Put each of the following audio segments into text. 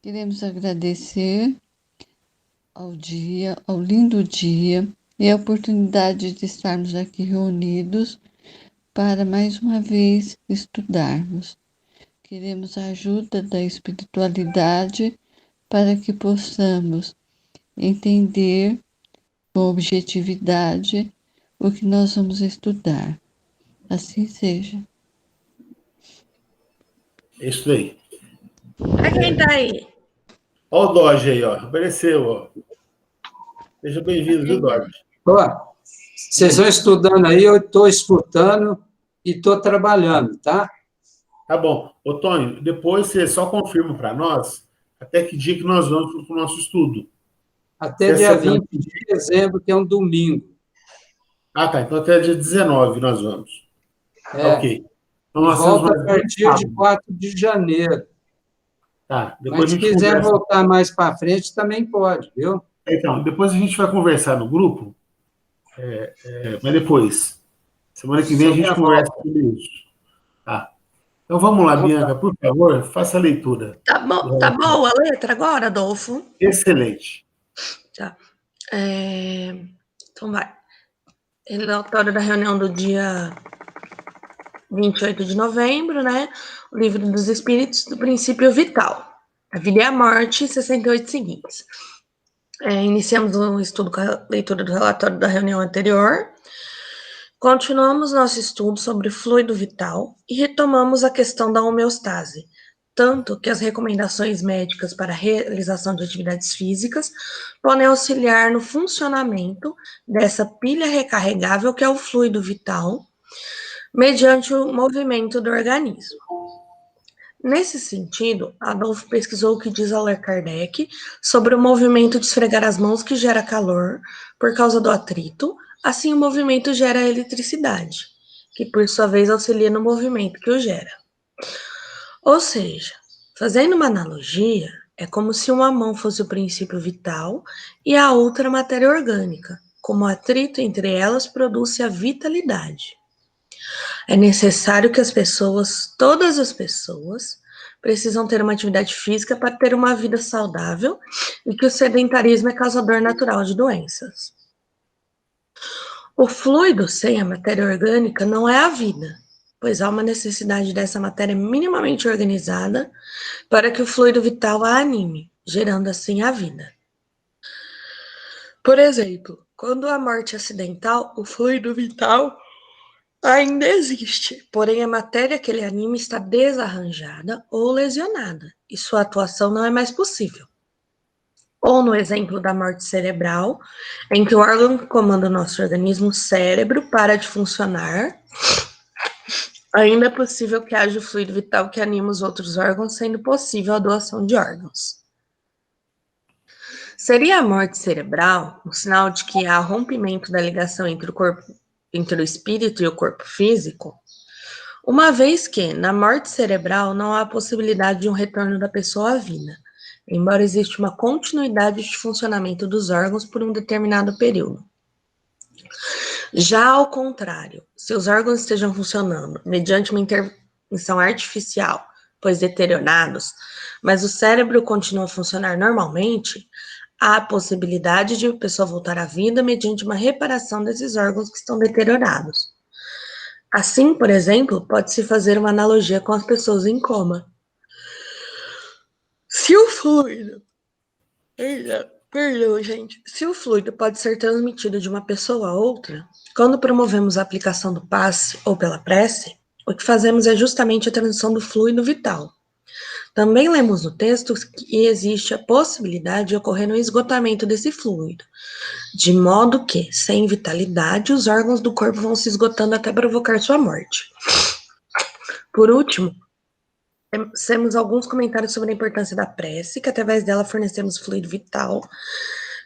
Queremos agradecer ao dia, ao lindo dia e a oportunidade de estarmos aqui reunidos para mais uma vez estudarmos. Queremos a ajuda da espiritualidade para que possamos entender com objetividade o que nós vamos estudar. Assim seja. É isso aí. Pra quem tá aí? Olha o Dodge aí, ó. Apareceu, ó. Seja bem-vindo, viu, Dodge? Ó, vocês vão estudando aí, eu estou escutando e estou trabalhando, tá? Tá bom. Ô, Tônio, depois você só confirma para nós até que dia que nós vamos para o nosso estudo. Até dia 20 de dezembro, que é um domingo. Ah, tá. Então até dia 19 nós vamos. Ok. Então E nós temos volta mais a partir de 4 de janeiro. Tá. Depois Mas a se gente quiser conversa. voltar mais para frente, também pode, viu? Então, depois a gente vai conversar no grupo. Mas depois. Semana que vem a gente conversa sobre isso. Tá. Então vamos lá, Bianca, por favor, faça a leitura. Tá boa a letra agora, Adolfo? Excelente. Tá. Então vai. Relatório da reunião do dia 28 de novembro, né? O livro dos espíritos do princípio vital. A vida e a morte, 68 seguintes. Iniciamos o estudo com a leitura do relatório da reunião anterior. Continuamos nosso estudo sobre o fluido vital e retomamos a questão da homeostase, tanto que as recomendações médicas para a realização de atividades físicas podem auxiliar no funcionamento dessa pilha recarregável que é o fluido vital, mediante o movimento do organismo. Nesse sentido, Adolfo pesquisou o que diz Allan Kardec sobre o movimento de esfregar as mãos que gera calor por causa do atrito, assim o movimento gera eletricidade, que por sua vez auxilia no movimento que o gera. Ou seja, fazendo uma analogia, é como se uma mão fosse o princípio vital e a outra a matéria orgânica, como o atrito entre elas produz a vitalidade. É necessário que as pessoas, todas as pessoas, precisam ter uma atividade física para ter uma vida saudável e que o sedentarismo é causador natural de doenças. O fluido sem a matéria orgânica não é a vida, pois há uma necessidade dessa matéria minimamente organizada para que o fluido vital a anime, gerando assim a vida. Por exemplo, quando há morte acidental, o fluido vital ainda existe, porém a matéria que ele anima está desarranjada ou lesionada, e sua atuação não é mais possível. Ou no exemplo da morte cerebral, em que o órgão que comanda o nosso organismo, o cérebro, para de funcionar, ainda é possível que haja o fluido vital que anima os outros órgãos, sendo possível a doação de órgãos. Seria a morte cerebral um sinal de que há rompimento da ligação entre o espírito e o corpo físico? Uma vez que, na morte cerebral, não há possibilidade de um retorno da pessoa à vida, embora exista uma continuidade de funcionamento dos órgãos por um determinado período. Já ao contrário, se os órgãos estejam funcionando mediante uma intervenção artificial, pois deteriorados, mas o cérebro continua a funcionar normalmente, há a possibilidade de a pessoa voltar à vida mediante uma reparação desses órgãos que estão deteriorados. Assim, por exemplo, pode-se fazer uma analogia com as pessoas em coma. Se o fluido pode ser transmitido de uma pessoa a outra, quando promovemos a aplicação do passe ou pela prece, o que fazemos é justamente a transmissão do fluido vital. Também lemos no texto que existe a possibilidade de ocorrer um esgotamento desse fluido, de modo que, sem vitalidade, os órgãos do corpo vão se esgotando até provocar sua morte. Por último, temos alguns comentários sobre a importância da prece, que através dela fornecemos fluido vital,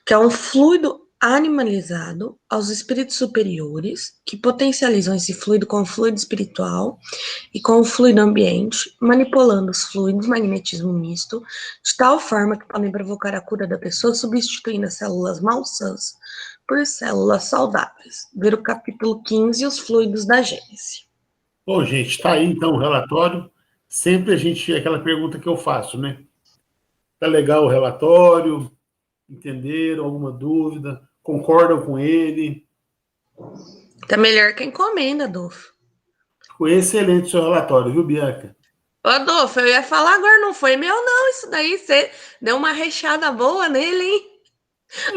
que é um fluido animalizado aos espíritos superiores, que potencializam esse fluido com o fluido espiritual e com o fluido ambiente, manipulando os fluidos magnetismo misto, de tal forma que podem provocar a cura da pessoa, substituindo as células malsãs por células saudáveis. Ver o capítulo 15, os fluidos da Gênese. Bom, gente, está aí então o relatório. Sempre aquela pergunta que eu faço, né? Tá legal o relatório? Entenderam? Alguma dúvida? Concordam com ele? Tá melhor que a encomenda, Adolfo. Ficou excelente o seu relatório, viu, Bianca? Ô, Adolfo, eu ia falar agora, não foi meu, não. Isso daí você deu uma recheada boa nele, hein?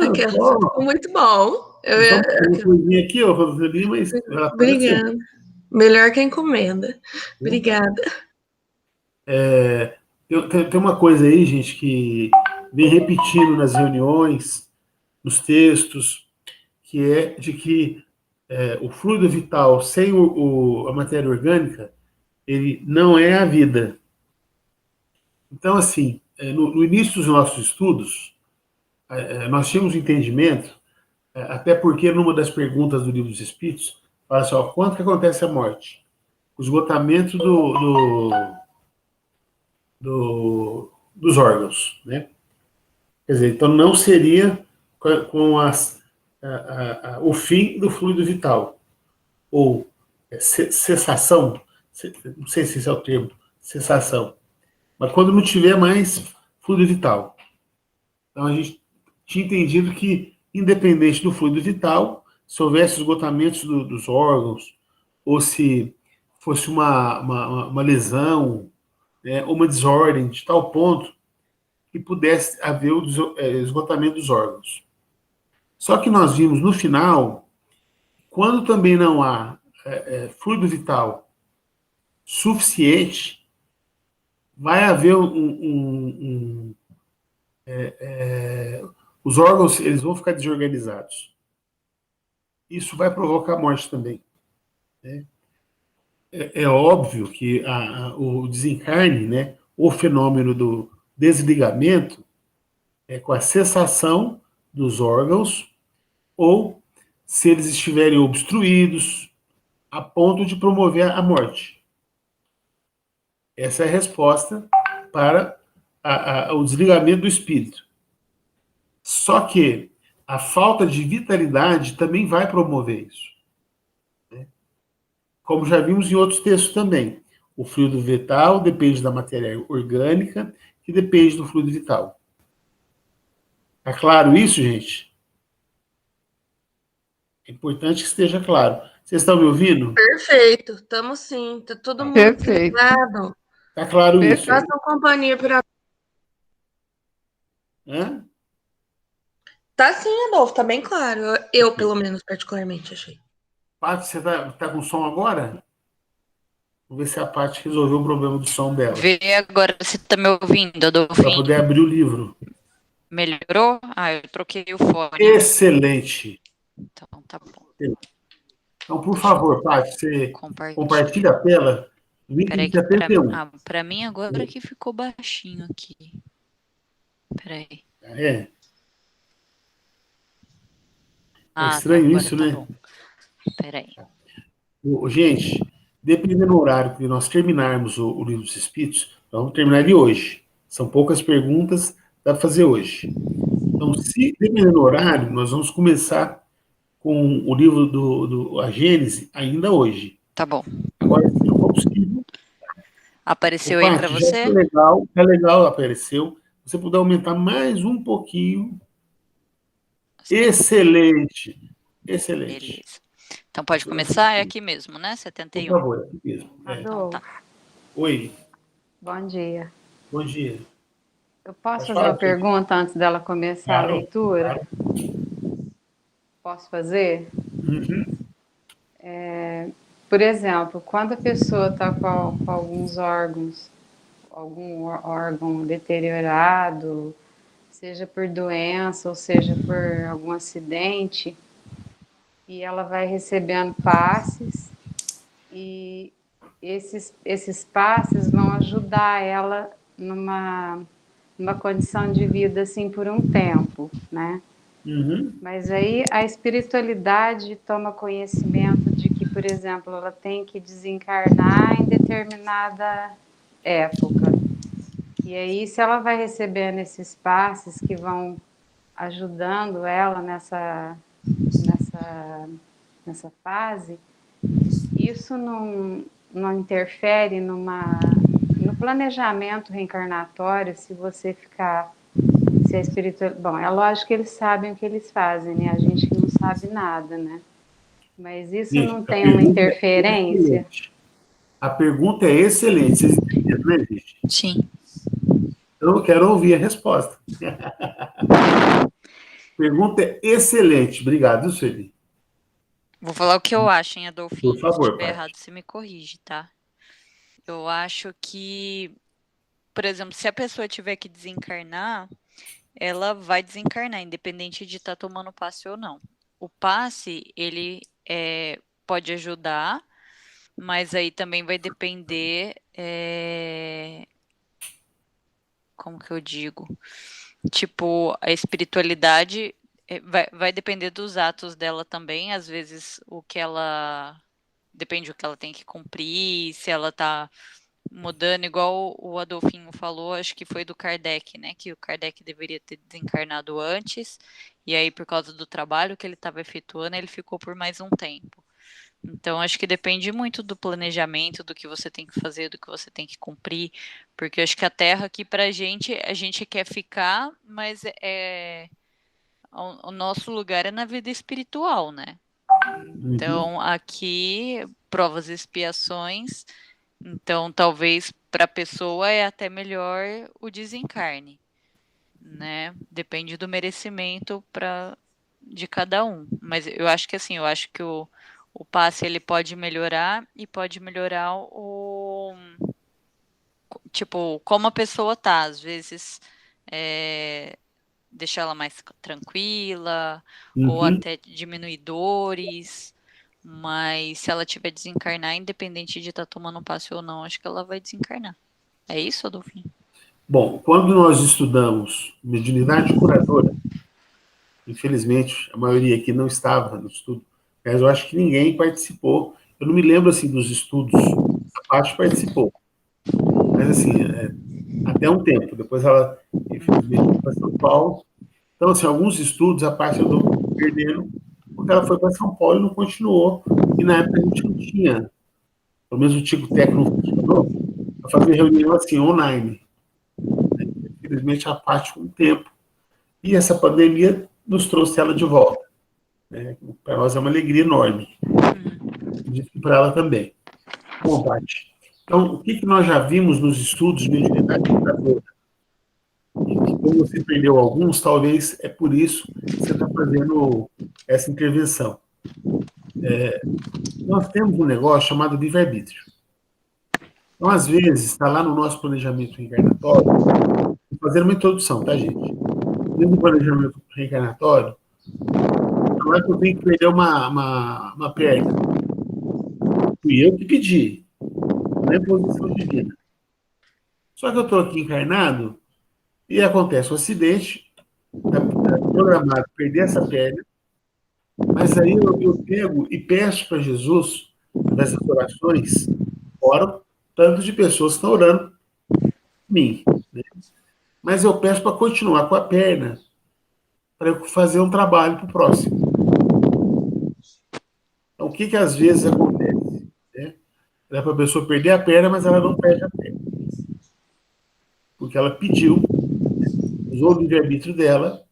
Aquela ficou muito bom. Só uma coisinha aqui, ó, mas o relatório é seu. Obrigada. Melhor que a encomenda. Obrigada. Tem uma coisa aí, gente, que vem repetindo nas reuniões, nos textos, que é de que o fluido vital sem a matéria orgânica, ele não é a vida. Então, assim, no início dos nossos estudos, nós tínhamos um entendimento, até porque numa das perguntas do Livro dos Espíritos, fala assim, ó, quanto que acontece a morte? O esgotamento dos órgãos, né? Quer dizer, então não seria com o fim do fluido vital, ou cessação, não sei se esse é o termo, cessação, mas quando não tiver mais fluido vital. Então a gente tinha entendido que, independente do fluido vital, se houvesse esgotamentos dos órgãos, ou se fosse uma lesão, né, uma desordem de tal ponto que pudesse haver o esgotamento dos órgãos. Só que nós vimos no final, quando também não há fluido vital suficiente, vai haver os órgãos eles vão ficar desorganizados. Isso vai provocar morte também, né? É óbvio que o desencarne, né, o fenômeno do desligamento, é com a cessação dos órgãos, ou se eles estiverem obstruídos, a ponto de promover a morte. Essa é a resposta para o desligamento do espírito. Só que a falta de vitalidade também vai promover isso, né? Como já vimos em outros textos também. O fluido vital depende da matéria orgânica, que depende do fluido vital. Tá claro isso, gente? É importante que esteja claro. Vocês estão me ouvindo? Perfeito, estamos sim. Tá todo mundo Perfeito. ligado. Tá claro isso? Façam companhia para. Hã? Tá sim, Adolfo, tá bem claro. Eu, pelo menos, particularmente, achei. Paty, você tá com som agora? Vamos ver se a Paty resolveu o problema do som dela. Vê agora se tá me ouvindo, Para Adolfinho. poder abrir o livro. Melhorou? Ah, eu troquei o fone. Excelente. Então, tá bom. Então, por favor, Paty, você compartilha a tela. Peraí, 71. pra mim agora que ficou baixinho aqui. Peraí. É estranho agora isso, tá né? bom. Peraí. Gente, dependendo do horário que nós terminarmos o Livro dos Espíritos, nós vamos terminar ele hoje. São poucas perguntas, dá para fazer hoje. Então, se dependendo do horário, nós vamos começar com o livro a Gênese ainda hoje. Tá bom. Agora, se não for possível... Apareceu aí para você? Tá legal, apareceu. Se você puder aumentar mais um pouquinho... Excelente. Beleza. Então pode começar, é aqui mesmo, né? 71. Por favor, aqui mesmo. Então, tá. Oi. Bom dia. Bom dia. Eu posso fazer uma pergunta antes dela começar a leitura? Claro. Posso fazer? Uhum. Por exemplo, quando a pessoa está com alguns órgãos, algum órgão deteriorado, seja por doença ou seja por algum acidente, e ela vai recebendo passes, e esses passes vão ajudar ela numa condição de vida assim por um tempo, né? Uhum. Mas aí a espiritualidade toma conhecimento de que, por exemplo, ela tem que desencarnar em determinada época. E aí, se ela vai recebendo esses passes que vão ajudando ela nessa fase, isso não interfere no planejamento reencarnatório, se você ficar, se a espiritual, bom, é lógico que eles sabem o que eles fazem, né? A gente não sabe nada, né? Mas isso Gente, não a tem uma pergunta é interferência? excelente. A pergunta é excelente. Vocês entenderam, né, gente? Sim. Eu quero ouvir a resposta. Pergunta é excelente. Obrigado, Sueli. Vou falar o que eu acho, hein, Por Adolfinho. Se favor, estiver Paty. errado, você me corrige, tá? Eu acho que, por exemplo, se a pessoa tiver que desencarnar, ela vai desencarnar, independente de estar tomando passe ou não. O passe, ele pode ajudar, mas aí também vai depender, como que eu digo? Tipo, a espiritualidade vai depender dos atos dela também. Às vezes, o que ela. Depende do que ela tem que cumprir, se ela tá mudando, igual o Adolfinho falou, acho que foi do Kardec, né? Que o Kardec deveria ter desencarnado antes, e aí, por causa do trabalho que ele estava efetuando, ele ficou por mais um tempo. Então, acho que depende muito do planejamento, do que você tem que fazer, do que você tem que cumprir, porque eu acho que a Terra aqui pra gente, a gente quer ficar, mas o nosso lugar é na vida espiritual, né? Então, aqui, provas e expiações, então talvez para a pessoa é até melhor o desencarne, né? Depende do merecimento de cada um. Mas eu acho que assim, eu acho que o passe ele pode melhorar e pode melhorar tipo, como a pessoa tá, às vezes deixar ela mais tranquila, ou Uhum. até diminuir dores. Mas se ela tiver desencarnar, independente de estar tomando passe ou não, acho que ela vai desencarnar. É isso, Adolfinho? Bom, quando nós estudamos mediunidade curadora, infelizmente, a maioria aqui não estava no estudo, mas eu acho que ninguém participou. Eu não me lembro, assim, dos estudos. A parte participou. Mas, assim, até um tempo. Depois ela, infelizmente, foi para São Paulo. Então, assim, alguns estudos a parte eu estou perdendo, porque ela foi para São Paulo e não continuou. E na época a gente não tinha, pelo menos o Tico Tec não funcionou, para fazer reunião assim, online. Infelizmente, a parte com o tempo. E essa pandemia nos trouxe ela de volta. Né? Para nós é uma alegria enorme. Acredito que para ela também. Bom, Paty. Então, o que nós já vimos nos estudos de mediunidade curadora? E que, como você perdeu alguns, talvez é por isso que você está fazendo essa intervenção. Nós temos um negócio chamado livre-arbítrio. Então, às vezes, está lá no nosso planejamento reencarnatório, vou fazer uma introdução, tá, gente? Dentro do planejamento reencarnatório, lá que eu tenho que perder uma perna. Fui eu que pedi, não é posição divina. Só que eu estou aqui encarnado e acontece um acidente, está programado perder essa perna, mas aí eu pego e peço para Jesus, nessas orações, oro, tanto de pessoas que estão orando por mim, né? Mas eu peço para continuar com a perna, para eu fazer um trabalho para o próximo. Então, o que às vezes acontece? Né? Dá para a pessoa perder a perna, mas ela não perde a perna. Porque ela pediu, usou o livre-arbítrio dela,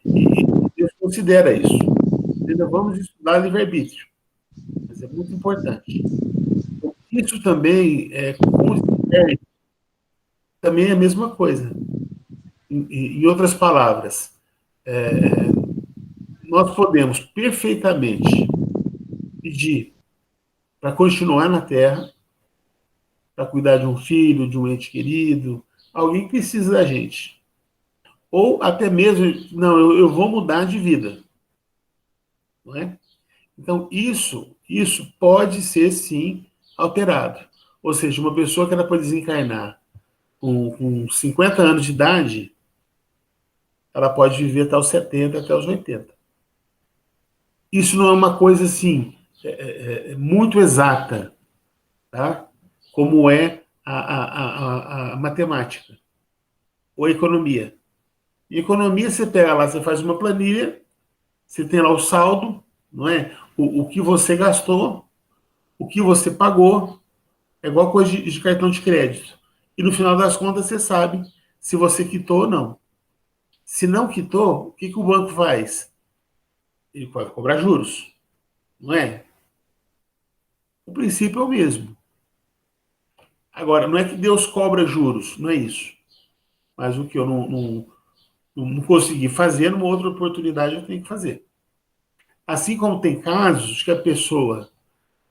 e Deus considera isso. Ainda vamos estudar livre-arbítrio, mas é muito importante. Então, isso também, com os internos, também é a mesma coisa. Em outras palavras, nós podemos perfeitamente pedir para continuar na Terra, para cuidar de um filho, de um ente querido, alguém que precisa da gente. Ou até mesmo, não, eu vou mudar de vida. Não é? Então, isso pode ser, sim, alterado. Ou seja, uma pessoa que era para desencarnar com 50 anos de idade, ela pode viver até os 70, até os 80. Isso não é uma coisa, assim, muito exata, tá? Como é a matemática ou a economia. Em economia, você pega lá, você faz uma planilha, você tem lá o saldo, não é? O que você gastou, o que você pagou, é igual coisa de cartão de crédito. e no final das contas você sabe se você quitou ou não. Se não quitou, o que o banco faz? Ele pode cobrar juros, não é? O princípio é o mesmo. Agora, não é que Deus cobra juros, não é isso. Mas o que eu não consegui fazer, numa outra oportunidade eu tenho que fazer. Assim como tem casos que a pessoa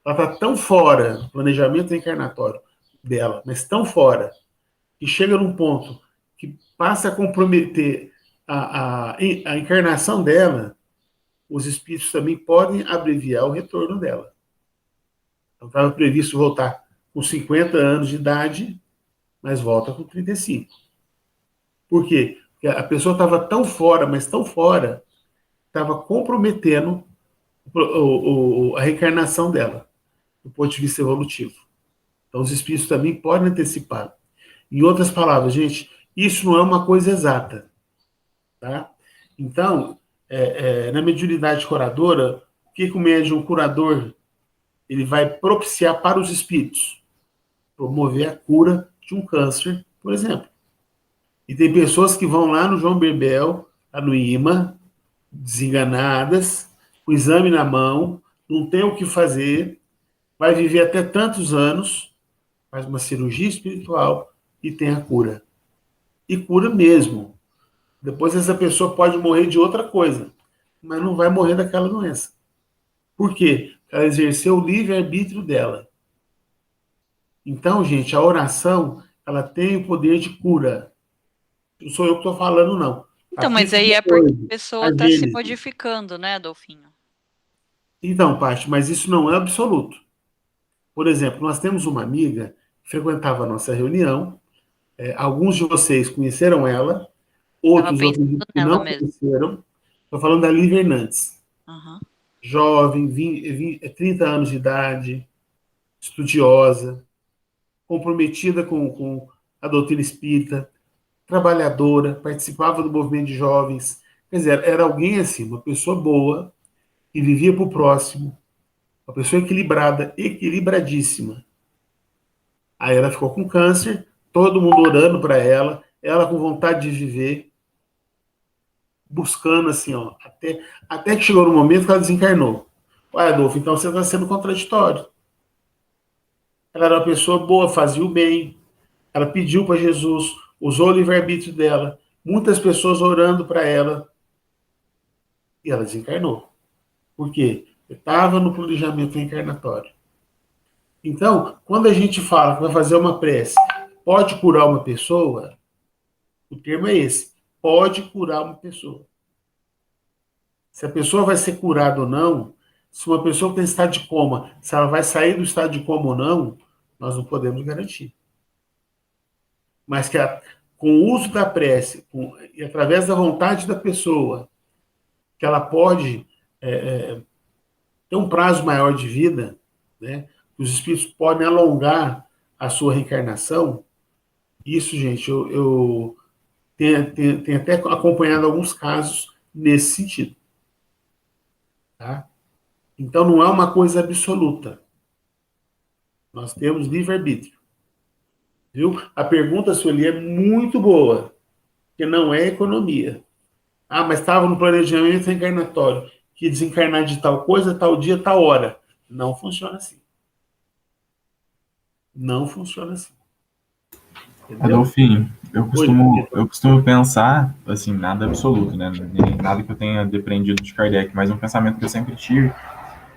está tão fora do planejamento encarnatório dela, mas tão fora, que chega num ponto que passa a comprometer a encarnação dela, os espíritos também podem abreviar o retorno dela. Então, estava previsto voltar com 50 anos de idade, mas volta com 35. Por quê? Porque a pessoa estava tão fora, mas tão fora, estava comprometendo a reencarnação dela, do ponto de vista evolutivo. Então, os espíritos também podem antecipar. Em outras palavras, gente, isso não é uma coisa exata. Tá? Então, na mediunidade curadora, o que o médium curador ele vai propiciar para os espíritos? Promover a cura de um câncer, por exemplo. E tem pessoas que vão lá no João Berbel, lá no IMA, desenganadas, com o exame na mão, não tem o que fazer, vai viver até tantos anos, faz uma cirurgia espiritual e tem a cura. E cura mesmo. Depois essa pessoa pode morrer de outra coisa, mas não vai morrer daquela doença. Por quê? Ela exerceu o livre-arbítrio dela. Então, gente, a oração, ela tem o poder de cura. Não sou eu que estou falando, não. Então, mas aí é porque a pessoa está se modificando, né, Adolfinho? Então, Paty, mas isso não é absoluto. Por exemplo, nós temos uma amiga que frequentava a nossa reunião, alguns de vocês conheceram ela, outros eu acredito que não conheceram. Estou falando da Lívia Hernandes. Uhum. Jovem, 30 anos de idade, estudiosa, comprometida com a doutrina espírita, trabalhadora, participava do movimento de jovens. Quer dizer, era alguém assim, uma pessoa boa, que vivia para o próximo, uma pessoa equilibrada, equilibradíssima. Aí ela ficou com câncer, todo mundo orando para ela com vontade de viver, buscando assim, ó, até que chegou no momento que ela desencarnou. Ué, Adolfo, então você está sendo contraditório. Ela era uma pessoa boa, fazia o bem, ela pediu para Jesus, usou o livre-arbítrio dela, muitas pessoas orando para ela, e ela desencarnou. Por quê? Estava no planejamento reencarnatório. Então, quando a gente fala que vai fazer uma prece, pode curar uma pessoa, o termo é esse, pode curar uma pessoa. Se a pessoa vai ser curada ou não, se uma pessoa tem estado de coma, se ela vai sair do estado de coma ou não, nós não podemos garantir. Mas que com o uso da prece, e através da vontade da pessoa, que ela pode ter um prazo maior de vida, né? Os espíritos podem alongar a sua reencarnação. Isso, gente, eu tenho até acompanhado alguns casos nesse sentido. Tá? Então, não é uma coisa absoluta. Nós temos livre-arbítrio. Viu? A pergunta, Sueli, é muito boa, porque não é economia. Ah, mas estava no planejamento reencarnatório, que desencarnar de tal coisa, tal dia, tal hora. Não funciona assim. Não funciona assim. Entendeu? Adolfinho, eu costumo pensar, assim, nada absoluto, né? Nem nada que eu tenha depreendido de Kardec, mas um pensamento que eu sempre tive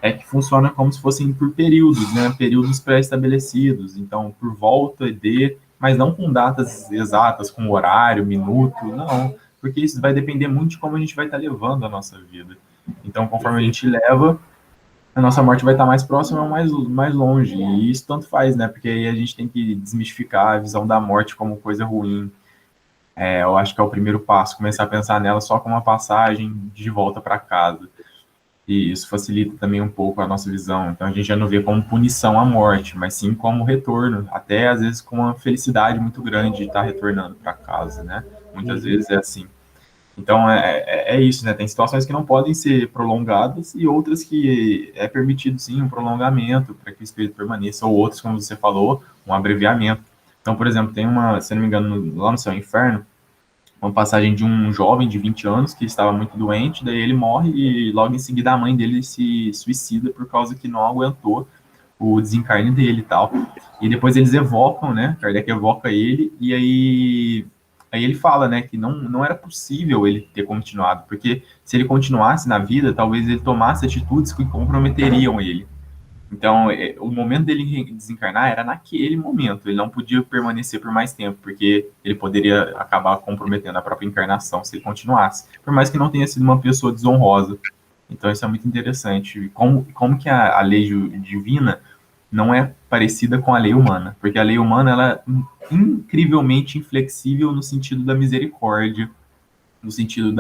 é que funciona como se fossem por períodos, né? Períodos pré-estabelecidos. Então, por volta de, mas não com datas exatas, com horário, minuto, não. Porque isso vai depender muito de como a gente vai estar levando a nossa vida. Então, conforme a gente leva, a nossa morte vai estar mais próxima ou mais longe. E isso tanto faz, né? Porque aí a gente tem que desmistificar a visão da morte como coisa ruim. Eu acho que é o primeiro passo, começar a pensar nela só como uma passagem de volta para casa. E isso facilita também um pouco a nossa visão. Então a gente já não vê como punição a morte, mas sim como retorno, até às vezes com uma felicidade muito grande de estar retornando para casa, né? Muitas vezes é assim. Então é isso, né? Tem situações que não podem ser prolongadas e outras que é permitido sim um prolongamento para que o espírito permaneça, ou outros, como você falou, um abreviamento. Então, por exemplo, tem uma, se não me engano, lá no Céu e Inferno, uma passagem de um jovem de 20 anos que estava muito doente, daí ele morre e logo em seguida a mãe dele se suicida por causa que não aguentou o desencarne dele e tal. E depois eles evocam, né? Kardec evoca ele, e aí ele fala, né, que não era possível ele ter continuado, porque se ele continuasse na vida, talvez ele tomasse atitudes que comprometeriam ele. Então, o momento dele desencarnar era naquele momento, ele não podia permanecer por mais tempo, porque ele poderia acabar comprometendo a própria encarnação se ele continuasse, por mais que não tenha sido uma pessoa desonrosa. Então, isso é muito interessante. Como que a lei divina não é parecida com a lei humana, porque a lei humana ela é incrivelmente inflexível no sentido da misericórdia, no sentido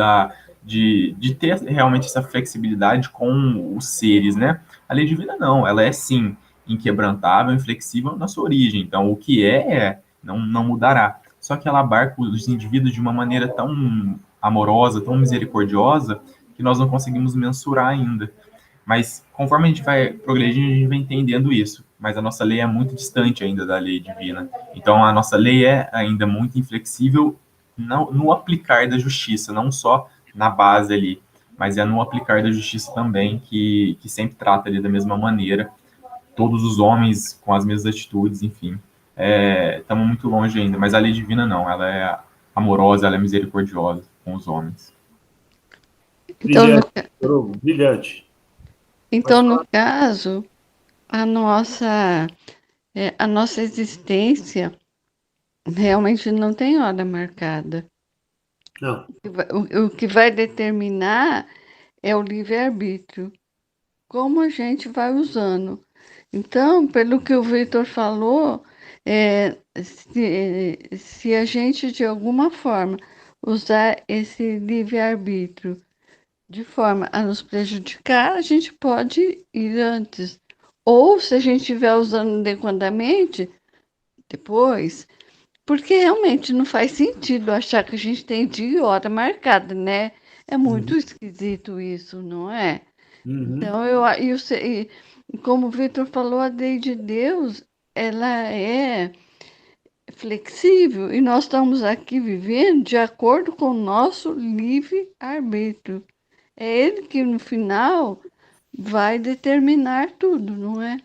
de ter realmente essa flexibilidade com os seres, né? A lei divina não, ela é sim inquebrantável, inflexível na sua origem, então o que não mudará. Só que ela abarca os indivíduos de uma maneira tão amorosa, tão misericordiosa, que nós não conseguimos mensurar ainda. Mas conforme a gente vai progredindo, a gente vai entendendo isso. Mas a nossa lei é muito distante ainda da lei divina. Então a nossa lei é ainda muito inflexível no aplicar da justiça, não só na base ali, mas é no aplicar da justiça também, que sempre trata ali da mesma maneira, todos os homens com as mesmas atitudes, enfim. Estamos muito longe ainda, mas a lei divina não, ela é amorosa, ela é misericordiosa com os homens. Então, Brilhante. Então, no caso, a nossa existência realmente não tem hora marcada. Não. O que vai determinar é o livre-arbítrio, como a gente vai usando. Então, pelo que o Victor falou, se a gente, de alguma forma, usar esse livre-arbítrio de forma a nos prejudicar, a gente pode ir antes. Ou, se a gente estiver usando adequadamente, depois. Porque realmente não faz sentido achar que a gente tem dia e hora marcada, né? É muito esquisito isso, não é? Então, como o Victor falou, a lei de Deus, ela é flexível e nós estamos aqui vivendo de acordo com o nosso livre-arbítrio. É ele que, no final, vai determinar tudo, não é?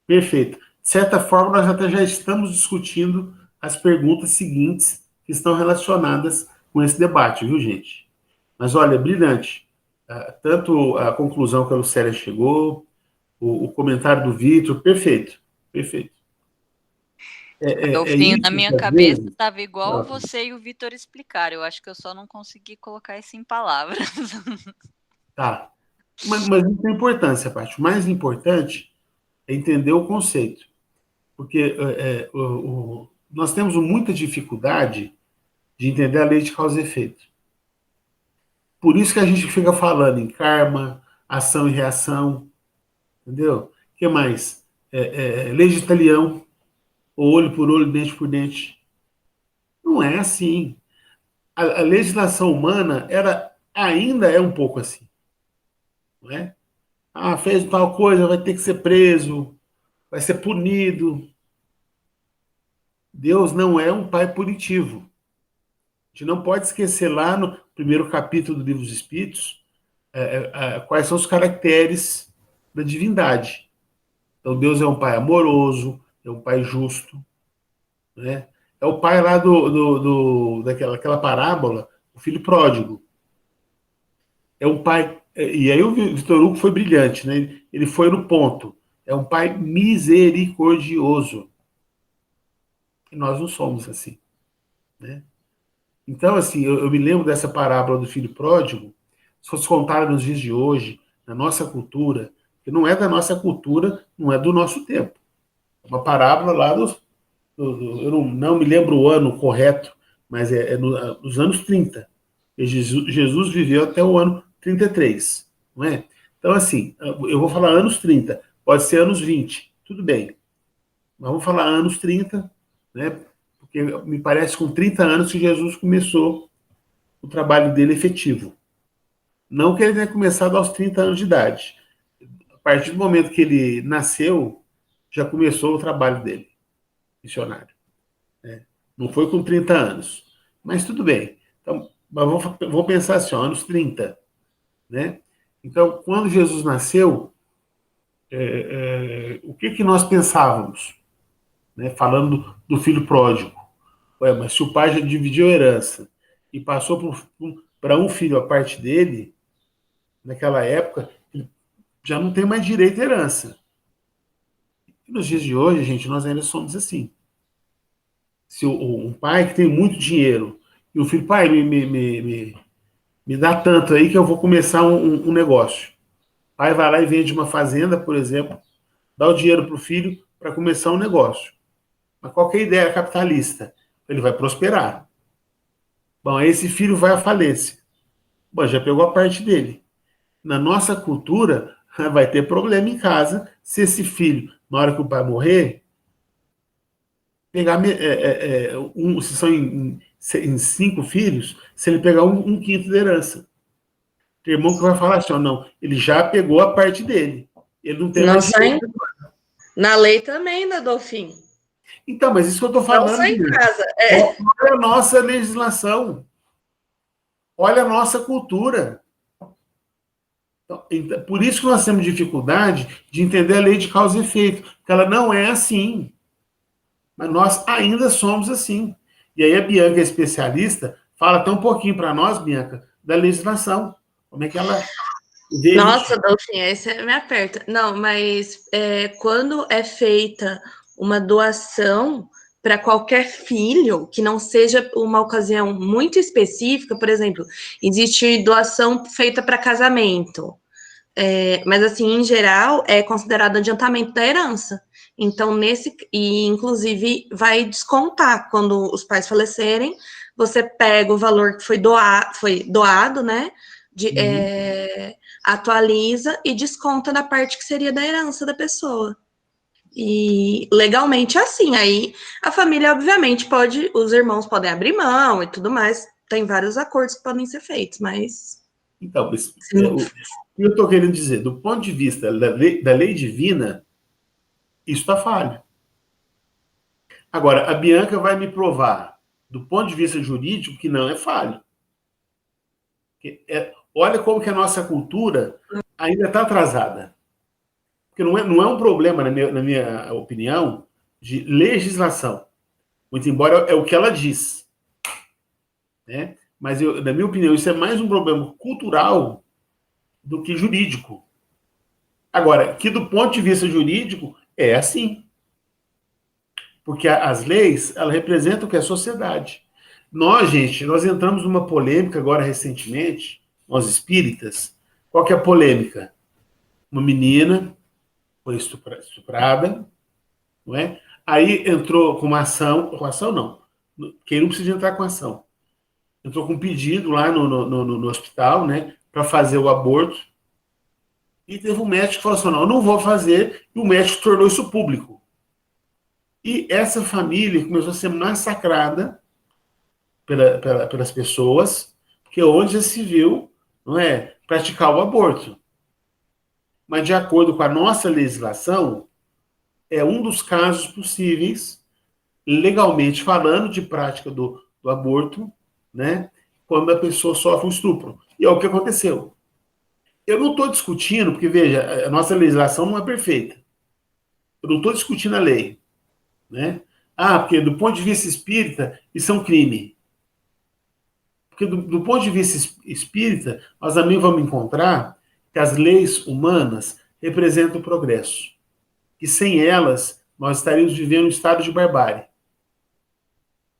Perfeito. De certa forma, nós até já estamos discutindo as perguntas seguintes que estão relacionadas com esse debate, viu, gente? Mas, olha, brilhante. Tanto a conclusão que a Lucélia chegou, o comentário do Vitor, perfeito, perfeito. Adolfinho, na minha cabeça estava igual Nossa. você e o Vitor explicaram. Eu acho que eu só não consegui colocar isso em palavras. Tá. Mas não tem importância, Paty. O mais importante é entender o conceito. Porque nós temos muita dificuldade de entender a lei de causa e efeito. Por isso que a gente fica falando em karma, ação e reação, entendeu? O que mais? Lei de talião, olho por olho, dente por dente. Não é assim. A legislação humana ainda é um pouco assim. Não é? Fez tal coisa, vai ter que ser preso, vai ser punido. Deus não é um pai punitivo. A gente não pode esquecer lá no primeiro capítulo do Livro dos Espíritos quais são os caracteres da divindade. Então, Deus é um pai amoroso, é um pai justo, né? É o pai lá daquela parábola, o filho pródigo. É um pai. E aí o Vitor Hugo foi brilhante, né? Ele foi no ponto. É um pai misericordioso. E nós não somos assim, né? Então, assim, eu me lembro dessa parábola do filho pródigo, se fosse contada nos dias de hoje, na nossa cultura, que não é da nossa cultura, não é do nosso tempo. Uma parábola lá eu não me lembro o ano correto, mas nos anos 30. E Jesus viveu até o ano 33, não é? Então, assim, eu vou falar anos 30, pode ser anos 20, tudo bem. Mas vamos falar anos 30, né? Porque me parece com 30 anos que Jesus começou o trabalho dele efetivo. Não que ele tenha começado aos 30 anos de idade. A partir do momento que ele nasceu, já começou o trabalho dele, missionário. né? Não foi com 30 anos. Mas tudo bem. Então, vamos pensar assim, ó, anos 30, né? Então, quando Jesus nasceu, o que nós pensávamos, né? Falando do filho pródigo. Ué, mas se o pai já dividiu a herança e passou para um filho a parte dele, naquela época, ele já não tem mais direito à herança. E nos dias de hoje, gente, nós ainda somos assim. Se um pai que tem muito dinheiro e o filho, pai, me dá tanto aí que eu vou começar um negócio. O pai vai lá e vende uma fazenda, por exemplo, dá o dinheiro para o filho para começar um negócio. Mas qualquer ideia capitalista, ele vai prosperar. Bom, aí esse filho vai à falência. Bom, já pegou a parte dele. Na nossa cultura, vai ter problema em casa se esse filho, na hora que o pai morrer, pegar se são em 5 filhos, se ele pegar um quinto da herança. Tem irmão que vai falar assim, ó, não, ele já pegou a parte dele. Ele não tem Não mais sai. direito. Na lei também, né, Dolfim? Então, mas isso que eu estou Não falando. sai em casa. Olha a nossa legislação. Olha a nossa cultura. Então, por isso que nós temos dificuldade de entender a lei de causa e efeito, porque ela não é assim. Mas nós ainda somos assim. E aí a Bianca, é especialista, fala tão pouquinho para nós, Bianca, da legislação. Como é que ela vê Nossa, isso? Dolphin, aí você me aperta. Não, mas quando é feita uma doação para qualquer filho, que não seja uma ocasião muito específica, por exemplo, existe doação feita para casamento, mas assim, em geral, é considerado adiantamento da herança. Então, e inclusive vai descontar quando os pais falecerem, você pega o valor que foi doado, né? Atualiza e desconta da parte que seria da herança da pessoa. E legalmente é assim. Aí a família, obviamente, os irmãos podem abrir mão e tudo mais. Tem vários acordos que podem ser feitos, mas. Então, o que eu estou querendo dizer, do ponto de vista da lei divina, isso está falho. Agora, a Bianca vai me provar, do ponto de vista jurídico, que não é falho. Olha como que a nossa cultura ainda está atrasada. Porque não é um problema, na minha opinião, de legislação. Muito embora é o que ela diz. Né? Mas, na minha opinião, isso é mais um problema cultural do que jurídico. Agora, que do ponto de vista jurídico, é assim. Porque as leis, elas representam o que é a sociedade. Nós, gente, nós entramos numa polêmica agora recentemente, nós espíritas. Qual que é a polêmica? Uma menina foi estuprada, não é? Aí entrou com ação não, quem não precisa entrar com ação. Entrou com um pedido lá no hospital, né, para fazer o aborto, e teve um médico que falou assim, não, eu não vou fazer, e o médico tornou isso público. E essa família começou a ser massacrada pelas pessoas, porque onde já se viu, não é, praticar o aborto. Mas de acordo com a nossa legislação, é um dos casos possíveis, legalmente falando, de prática do aborto, né, quando a pessoa sofre um estupro. E é o que aconteceu. Eu não estou discutindo, porque, veja, a nossa legislação não é perfeita. Eu não estou discutindo a lei. Né? Porque do ponto de vista espírita, isso é um crime. Porque do ponto de vista espírita, nós também vamos encontrar que as leis humanas representam o progresso. E sem elas, nós estaríamos vivendo um estado de barbárie.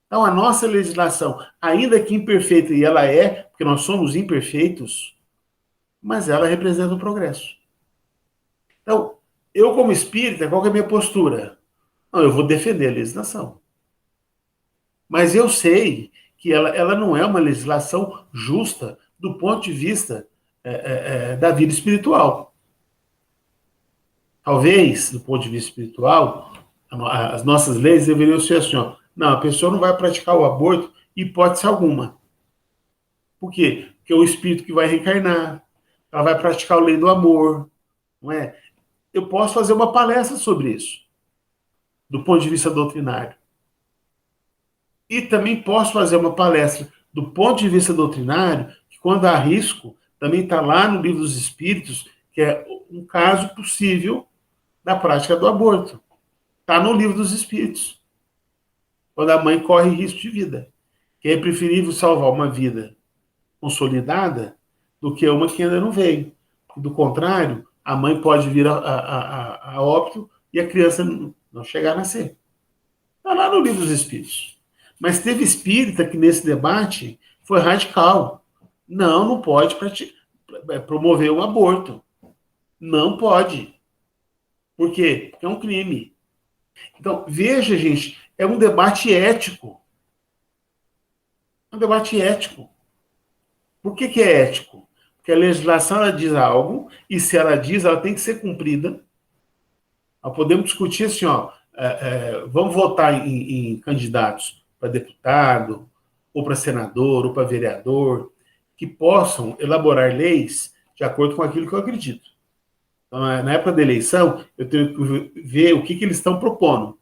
Então, a nossa legislação, ainda que imperfeita, e ela é, porque nós somos imperfeitos, mas ela representa o progresso. Então, eu como espírita, qual que é a minha postura? Não, eu vou defender a legislação. Mas eu sei que ela não é uma legislação justa do ponto de vista da vida espiritual. Talvez, do ponto de vista espiritual, as nossas leis deveriam ser assim, ó, não, a pessoa não vai praticar o aborto hipótese alguma. Por quê? Porque é o espírito que vai reencarnar, ela vai praticar a lei do amor, não é? Eu posso fazer uma palestra sobre isso, do ponto de vista doutrinário. E também posso fazer uma palestra do ponto de vista doutrinário, que quando há risco, também está lá no Livro dos Espíritos, que é um caso possível da prática do aborto. Está no Livro dos Espíritos. Quando a mãe corre risco de vida. Que é preferível salvar uma vida consolidada do que uma que ainda não veio. Do contrário, a mãe pode vir a óbito e a criança não chegar a nascer. Está lá no Livro dos Espíritos. Mas teve espírita que nesse debate foi radical. Não pode promover o aborto. Não pode. Por quê? Porque é um crime. Então, veja, gente, é um debate ético. É um debate ético. Por que é ético? Porque a legislação ela diz algo, e se ela diz, ela tem que ser cumprida. Nós podemos discutir assim, vamos votar em candidatos para deputado, ou para senador, ou para vereador, que possam elaborar leis de acordo com aquilo que eu acredito. Então, na época da eleição, eu tenho que ver o que eles estão propondo.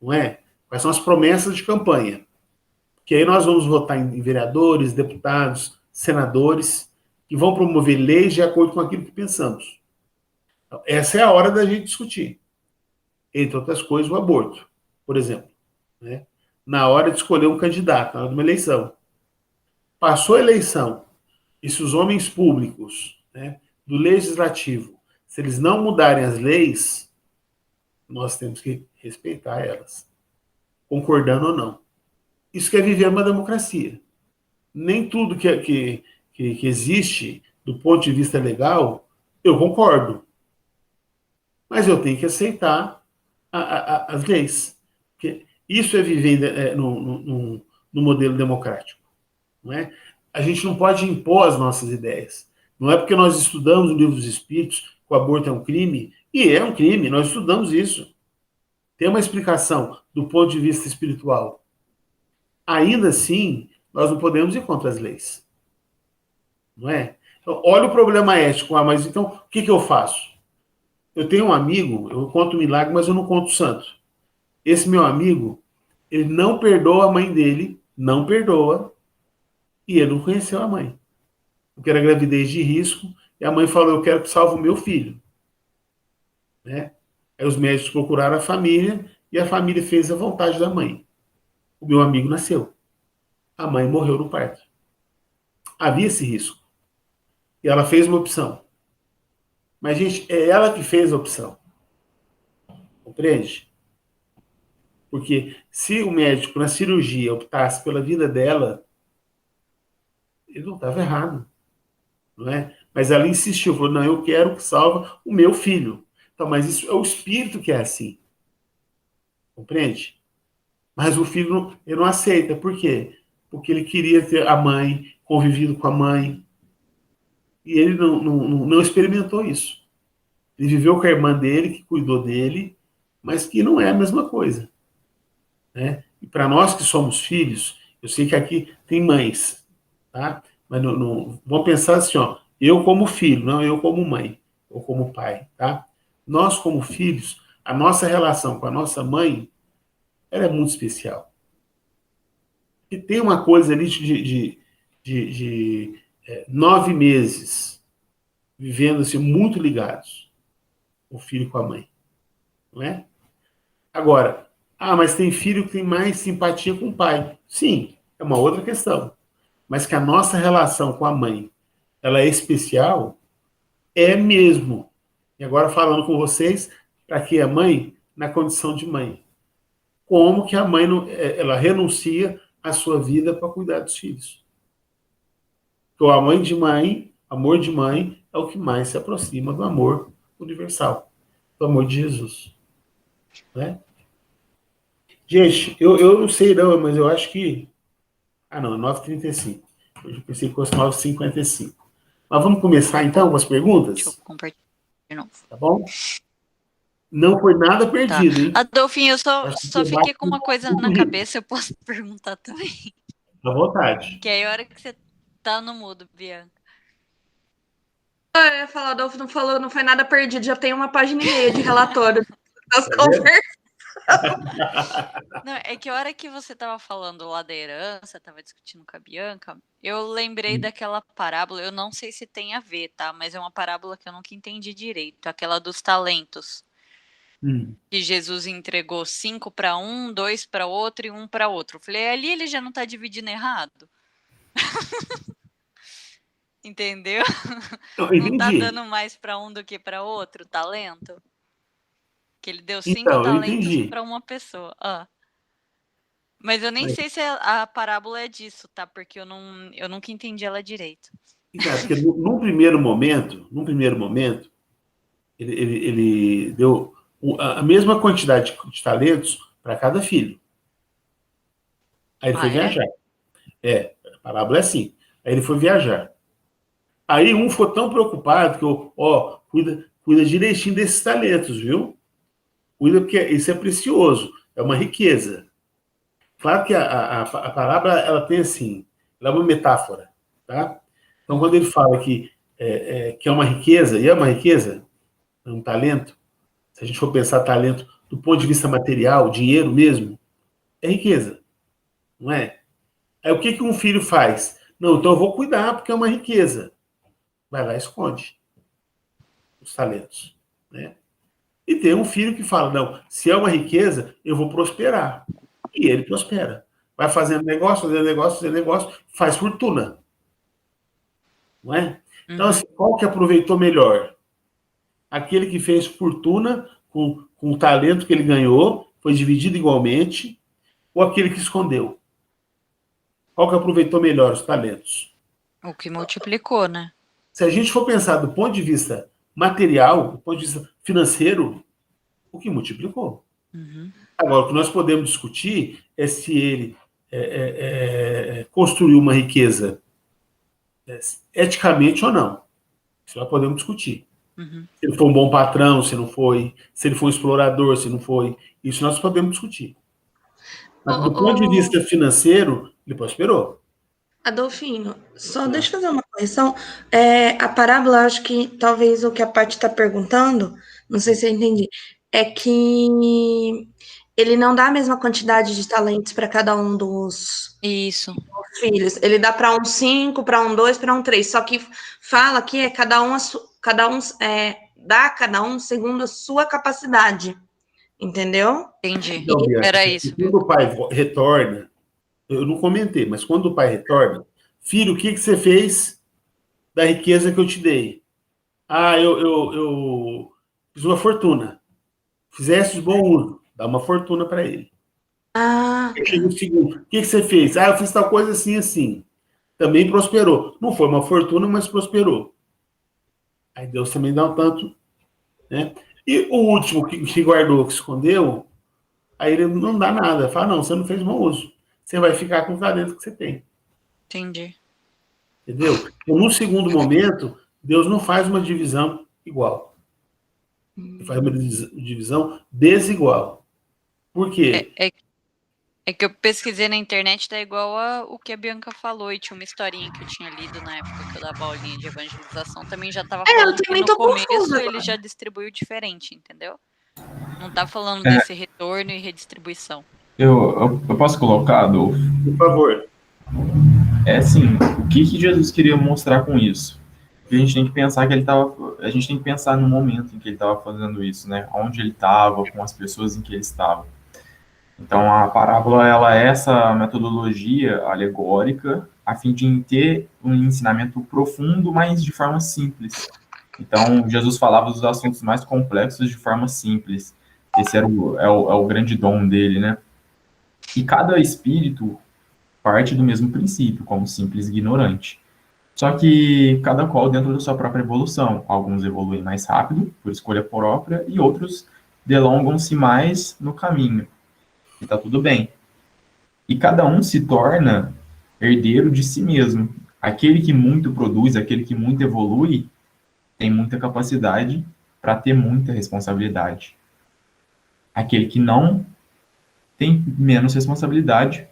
Não é? Quais são as promessas de campanha. Que aí nós vamos votar em vereadores, deputados, senadores, que vão promover leis de acordo com aquilo que pensamos. Então, essa é a hora da gente discutir. Entre outras coisas, o aborto, por exemplo. Né? Na hora de escolher um candidato, na hora de uma eleição. Passou a eleição, e se os homens públicos, né, do legislativo, se eles não mudarem as leis, nós temos que respeitar elas, concordando ou não. Isso quer viver uma democracia. Nem tudo que existe, do ponto de vista legal, eu concordo. Mas eu tenho que aceitar as leis. Porque isso é viver no modelo democrático. Não é? A gente não pode impor as nossas ideias. Não é porque nós estudamos o Livro dos Espíritos que o aborto é um crime, e é um crime, nós estudamos isso. Tem uma explicação do ponto de vista espiritual. Ainda assim, nós não podemos ir contra as leis. Não é? Então, olha o problema ético. Mas então, o que eu faço? Eu tenho um amigo, eu conto milagre, mas eu não conto santo. Esse meu amigo, ele não perdoa a mãe dele, não perdoa, e ele não conheceu a mãe. Porque era gravidez de risco, e a mãe falou, eu quero que salve o meu filho. Né? Aí os médicos procuraram a família, e a família fez a vontade da mãe. O meu amigo nasceu. A mãe morreu no parto. Havia esse risco. E ela fez uma opção. Mas, gente, é ela que fez a opção. Compreende? Porque se o médico, na cirurgia, optasse pela vida dela, ele não estava errado. Não é? Mas ela insistiu, falou, não, eu quero que salve o meu filho. Então, mas isso é o espírito que é assim. Compreende? Mas o filho ele não aceita. Por quê? Porque ele queria ter a mãe, convivido com a mãe. E ele não experimentou isso. Ele viveu com a irmã dele, que cuidou dele, mas que não é a mesma coisa. Né? E para nós que somos filhos, eu sei que aqui tem mães, tá? Mas vamos pensar assim, eu como filho, não eu como mãe, ou como pai, tá? Nós como filhos, a nossa relação com a nossa mãe, ela é muito especial. E tem uma coisa ali de 9 meses, vivendo assim, muito ligados, o filho com a mãe. Não é? Agora, mas tem filho que tem mais simpatia com o pai. Sim, é uma outra questão. Mas que a nossa relação com a mãe, ela é especial, é mesmo. E agora falando com vocês, para que a mãe, na condição de mãe. Como que a mãe ela renuncia à sua vida para cuidar dos filhos. Porque o amor de mãe, é o que mais se aproxima do amor universal, do amor de Jesus. Né? Gente, eu não sei não, mas eu acho que... não, é 9h35. Eu pensei que fosse 9h55. Mas vamos começar então com as perguntas? Deixa eu compartilhar de novo. Tá bom? Não foi nada perdido, hein? Adolfinho, eu só fiquei com uma coisa na cabeça, eu posso perguntar também. À vontade. Que é a hora que você tá no mudo, Bianca. Eu ia falar, Adolfo não falou, não foi nada perdido, já tem 1,5 página de relatório das conversas. Não, é que a hora que você estava falando lá da herança, estava discutindo com a Bianca, eu lembrei daquela parábola, eu não sei se tem a ver, tá? Mas é uma parábola que eu nunca entendi direito, aquela dos talentos. Que Jesus entregou 5 para um, 2 para outro e 1 para outro. Eu falei, ali ele já não está dividindo errado. Entendeu? Eu Não tá entendi. dando mais para um do que para outro talento? Que ele deu 5 Então, eu talentos entendi. para uma pessoa. Mas eu nem sei se a parábola é disso, tá? Porque eu nunca entendi ela direito. Então, porque num primeiro momento, ele deu a mesma quantidade de talentos para cada filho. Aí ele foi viajar. A parábola é assim. Aí ele foi viajar. Aí um ficou tão preocupado que cuida direitinho desses talentos, viu? Cuida porque isso é precioso, é uma riqueza. Claro que a parábola, ela tem assim, ela é uma metáfora, tá? Então, quando ele fala que é uma riqueza, e é uma riqueza, é um talento, se a gente for pensar talento do ponto de vista material, dinheiro mesmo, é riqueza, não é? Aí o que um filho faz? Não, então eu vou cuidar porque é uma riqueza. Vai lá e esconde os talentos, né? E tem um filho que fala, não, se é uma riqueza, eu vou prosperar. E ele prospera. Vai fazendo negócio, faz fortuna. Não é? Então, assim, qual que aproveitou melhor? Aquele que fez fortuna com o talento que ele ganhou, foi dividido igualmente, ou aquele que escondeu? Qual que aproveitou melhor os talentos? O que multiplicou, né? Se a gente for pensar do ponto de vista material, do ponto de vista financeiro, o que multiplicou. Agora, o que nós podemos discutir é se ele construiu uma riqueza eticamente ou não. Isso nós podemos discutir. Se ele foi um bom patrão, se não foi, se ele foi um explorador, se não foi. Isso nós podemos discutir. Mas do ponto de vista financeiro, ele prosperou. Adolfinho, só deixa eu fazer uma correção. A parábola, acho que talvez o que a Paty está perguntando, não sei se eu entendi, é que ele não dá a mesma quantidade de talentos para cada um dos filhos. Ele dá para um 5, para um 2, para um 3. Só que fala que dá a cada um segundo a sua capacidade. Entendeu? Entendi. Então, Bianca, Era isso. quando o pai retorna, eu não comentei, mas quando o pai retorna, filho, o que você fez da riqueza que eu te dei? Eu fiz uma fortuna. Fizeste bom uso, dá uma fortuna para ele. Chega o segundo, o que você fez? Eu fiz tal coisa assim, assim. Também prosperou. Não foi uma fortuna, mas prosperou. Aí Deus também dá um tanto, né? E o último que guardou, que escondeu, aí ele não dá nada. Fala, não, você não fez bom uso. Você vai ficar com o talento que você tem. Entendi. Entendeu? Então, no segundo momento, Deus não faz uma divisão igual. Ele faz uma divisão desigual. Por quê? É que eu pesquisei na internet, tá igual o que a Bianca falou, e tinha uma historinha que eu tinha lido na época que eu dava aulinha de evangelização, também já tava falando que no começo ele já distribuiu diferente, entendeu? Não tá falando desse retorno e redistribuição. Eu posso colocar, Adolfo? Por favor. É assim, o que Jesus queria mostrar com isso? Que a gente tem que pensar a gente tem que pensar no momento em que ele estava fazendo isso, né? Onde ele estava, com as pessoas em que ele estava. Então, a parábola, ela é essa metodologia alegórica a fim de ter um ensinamento profundo, mas de forma simples. Então, Jesus falava dos assuntos mais complexos de forma simples. Esse era o grande dom dele, né? E cada espírito parte do mesmo princípio, como simples ignorante. Só que cada qual dentro da sua própria evolução. Alguns evoluem mais rápido, por escolha própria, e outros delongam-se mais no caminho. E tá tudo bem. E cada um se torna herdeiro de si mesmo. Aquele que muito produz, aquele que muito evolui, tem muita capacidade para ter muita responsabilidade. Aquele que não tem menos responsabilidade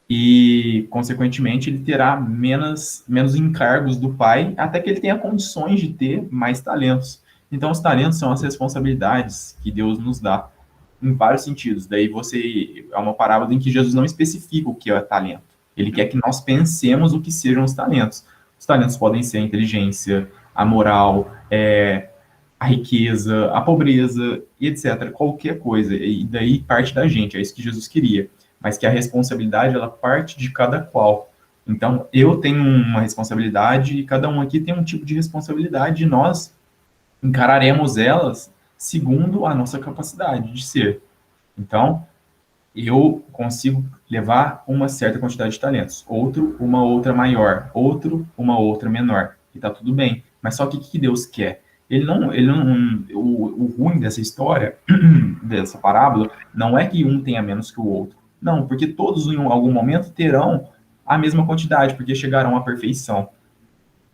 e, consequentemente, ele terá menos encargos do pai, até que ele tenha condições de ter mais talentos. Então, os talentos são as responsabilidades que Deus nos dá. em vários sentidos. Daí é uma parábola em que Jesus não especifica o que é talento. Ele quer que nós pensemos o que sejam os talentos. Os talentos podem ser a inteligência, a moral, a riqueza, a pobreza, e etc. Qualquer coisa. E daí parte da gente, é isso que Jesus queria. Mas que a responsabilidade, ela parte de cada qual. Então, eu tenho uma responsabilidade e cada um aqui tem um tipo de responsabilidade e nós encararemos elas segundo a nossa capacidade de ser. Então, eu consigo levar uma certa quantidade de talentos, outro, uma outra maior, outro, uma outra menor, e tá tudo bem. Mas só que o que Deus quer? O ruim dessa história, dessa parábola, não é que um tenha menos que o outro. Não, porque todos em algum momento terão a mesma quantidade, porque chegarão à perfeição.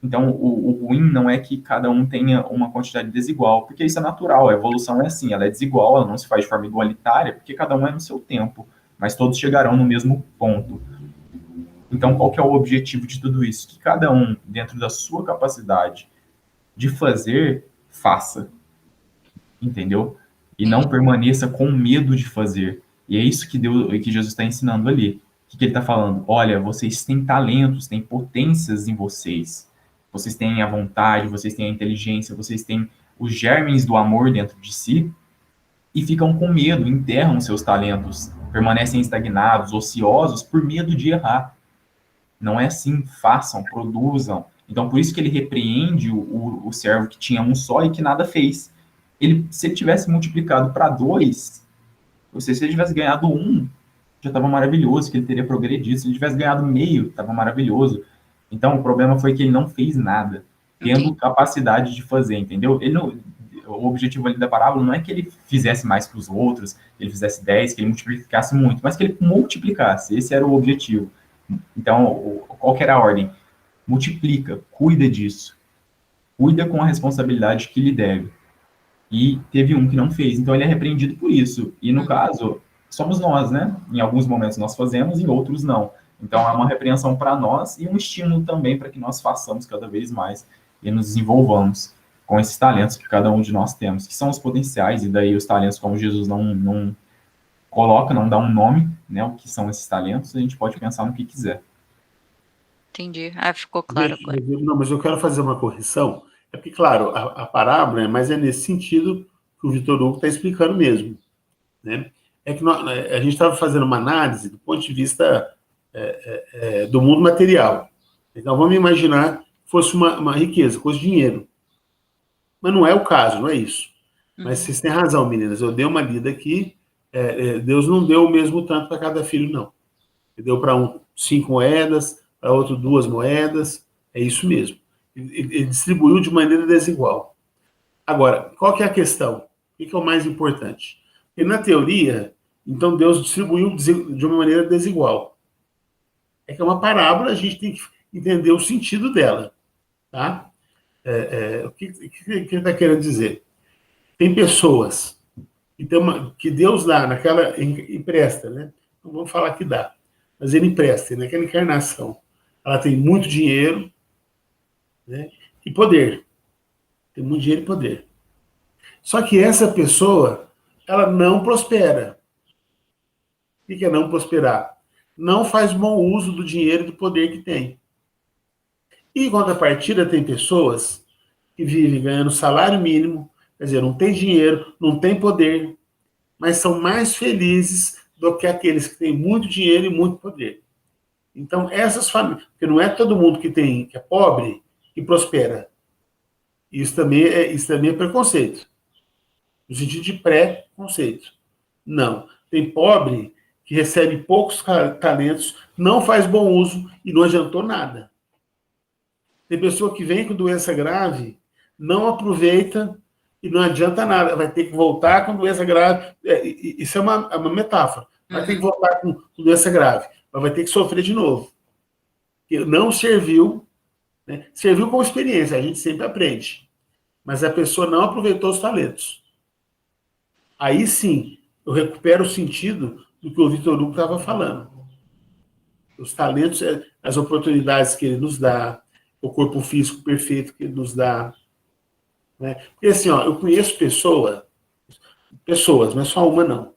Então, o ruim não é que cada um tenha uma quantidade desigual, porque isso é natural, a evolução é assim, ela é desigual, ela não se faz de forma igualitária, porque cada um é no seu tempo, mas todos chegarão no mesmo ponto. Então, qual que é o objetivo de tudo isso? Que cada um, dentro da sua capacidade de fazer, faça. Entendeu? E não permaneça com medo de fazer. E é isso que Jesus está ensinando ali. O que ele está falando? Olha, vocês têm talentos, têm potências em vocês. Vocês têm a vontade, vocês têm a inteligência, vocês têm os germes do amor dentro de si e ficam com medo, enterram seus talentos, permanecem estagnados, ociosos, por medo de errar. Não é assim, façam, produzam. Então, por isso que ele repreende o servo que tinha um só e que nada fez. Se ele tivesse multiplicado para 2, ou seja, se ele tivesse ganhado 1, já estava maravilhoso, que ele teria progredido. Se ele tivesse ganhado meio, estava maravilhoso. Então, o problema foi que ele não fez nada, tendo capacidade de fazer, entendeu? O objetivo ali da parábola não é que ele fizesse mais que os outros, que ele fizesse 10, que ele multiplicasse muito, mas que ele multiplicasse. Esse era o objetivo. Então, qual que era a ordem? Multiplica, cuida disso. Cuida com a responsabilidade que lhe deve. E teve um que não fez, então ele é repreendido por isso. E no caso, somos nós, né? Em alguns momentos nós fazemos, em outros não. Então é uma repreensão para nós e um estímulo também para que nós façamos cada vez mais e nos desenvolvamos com esses talentos que cada um de nós temos, que são os potenciais, e daí os talentos, como Jesus não coloca, não dá um nome, né? O que são esses talentos, a gente pode pensar no que quiser. Entendi. Ficou claro agora. Não, mas eu quero fazer uma correção. É porque, claro, a parábola, mas é nesse sentido que o Vitor Hugo está explicando mesmo. Né? É que a gente estava fazendo uma análise do ponto de vista do mundo material. Então, vamos imaginar que fosse uma riqueza, fosse dinheiro. Mas não é o caso, não é isso. Mas vocês têm razão, meninas. Eu dei uma lida aqui. Deus não deu o mesmo tanto para cada filho, não. Ele deu para um 5 moedas, para outro 2 moedas. É isso mesmo. Ele distribuiu de maneira desigual. Agora, qual que é a questão? O que é o mais importante? Porque, na teoria, então Deus distribuiu de uma maneira desigual. É que é uma parábola, a gente tem que entender o sentido dela. Tá? O que ele está querendo dizer? Tem pessoas que Deus dá, empresta, né? Não vamos falar que dá, mas ele empresta, naquela encarnação. Ela tem muito dinheiro, né? E poder. Tem muito dinheiro e poder. Só que essa pessoa, ela não prospera. O que é não prosperar? Não faz bom uso do dinheiro e do poder que tem. E, em contrapartida, tem pessoas que vivem ganhando salário mínimo, quer dizer, não tem dinheiro, não tem poder, mas são mais felizes do que aqueles que têm muito dinheiro e muito poder. Então, essas famílias, porque não é todo mundo que é pobre que prospera. Isso também é preconceito. No sentido de pré-conceito. Não. Tem pobre que recebe poucos talentos, não faz bom uso e não adiantou nada. Tem pessoa que vem com doença grave, não aproveita e não adianta nada. Vai ter que voltar com doença grave. Isso é uma metáfora. Vai ter que voltar com doença grave, mas vai ter que sofrer de novo. Porque não serviu, né? Serviu como experiência, a gente sempre aprende. Mas a pessoa não aproveitou os talentos. Aí sim, eu recupero o sentido do que o Vitor Hugo estava falando. Os talentos, as oportunidades que ele nos dá, o corpo físico perfeito que ele nos dá. Né? Porque assim, eu conheço pessoas, não é só uma não.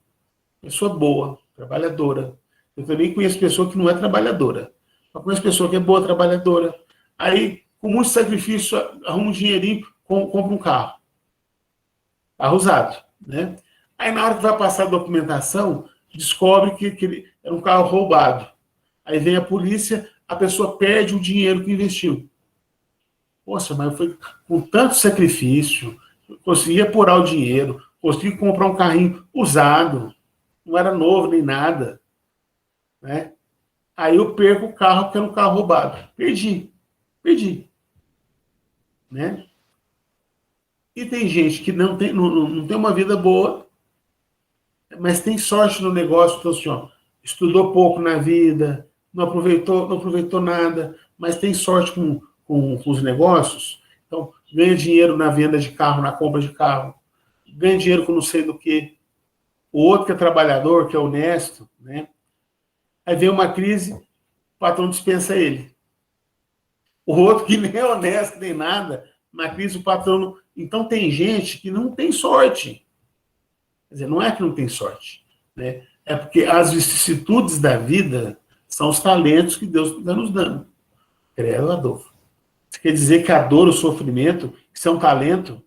Pessoa boa, trabalhadora. Eu também conheço pessoa que não é trabalhadora. Eu conheço pessoa que é boa, trabalhadora. Aí, com muito sacrifício, arruma um dinheirinho, compra um carro. Carro usado, né? Aí, na hora que vai passar a documentação, descobre que ele era um carro roubado. Aí vem a polícia, a pessoa perde o dinheiro que investiu. Poxa, mas foi com tanto sacrifício, consegui apurar o dinheiro, consegui comprar um carrinho usado, não era novo nem nada, né? Aí eu perco o carro porque era um carro roubado. Perdi, né? E tem gente que não tem uma vida boa, mas tem sorte no negócio, então assim, ó, estudou pouco na vida, não aproveitou nada, mas tem sorte com os negócios, então ganha dinheiro na venda de carro, na compra de carro, ganha dinheiro com não sei do que. O outro que é trabalhador, que é honesto, né? Aí vem uma crise, o patrão dispensa ele. O outro que nem é honesto, nem nada, na crise o patrão não... Então tem gente que não tem sorte. Quer dizer, não é que não tem sorte, né? É porque as vicissitudes da vida são os talentos que Deus está nos dando. Credo, Adolfo. Isso quer dizer que a dor, o sofrimento, isso é um talento?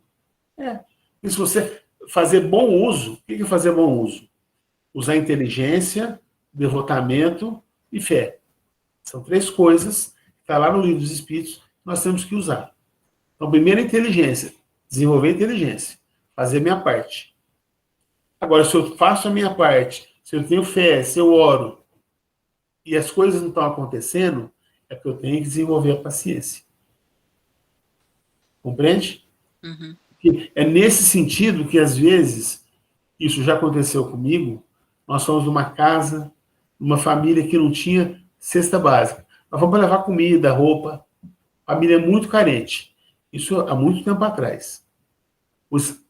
É. E se você fazer bom uso, o que é fazer bom uso? Usar inteligência, devotamento e fé. São 3 coisas que está lá no Livro dos Espíritos que nós temos que usar. Então, primeiro, inteligência. Desenvolver inteligência. Fazer a minha parte. Agora, se eu faço a minha parte, se eu tenho fé, se eu oro, e as coisas não estão acontecendo, é porque eu tenho que desenvolver a paciência. Compreende? Uhum. É nesse sentido que, às vezes, isso já aconteceu comigo, nós fomos numa casa, numa família que não tinha cesta básica. Nós vamos levar comida, roupa, família muito carente. Isso há muito tempo atrás.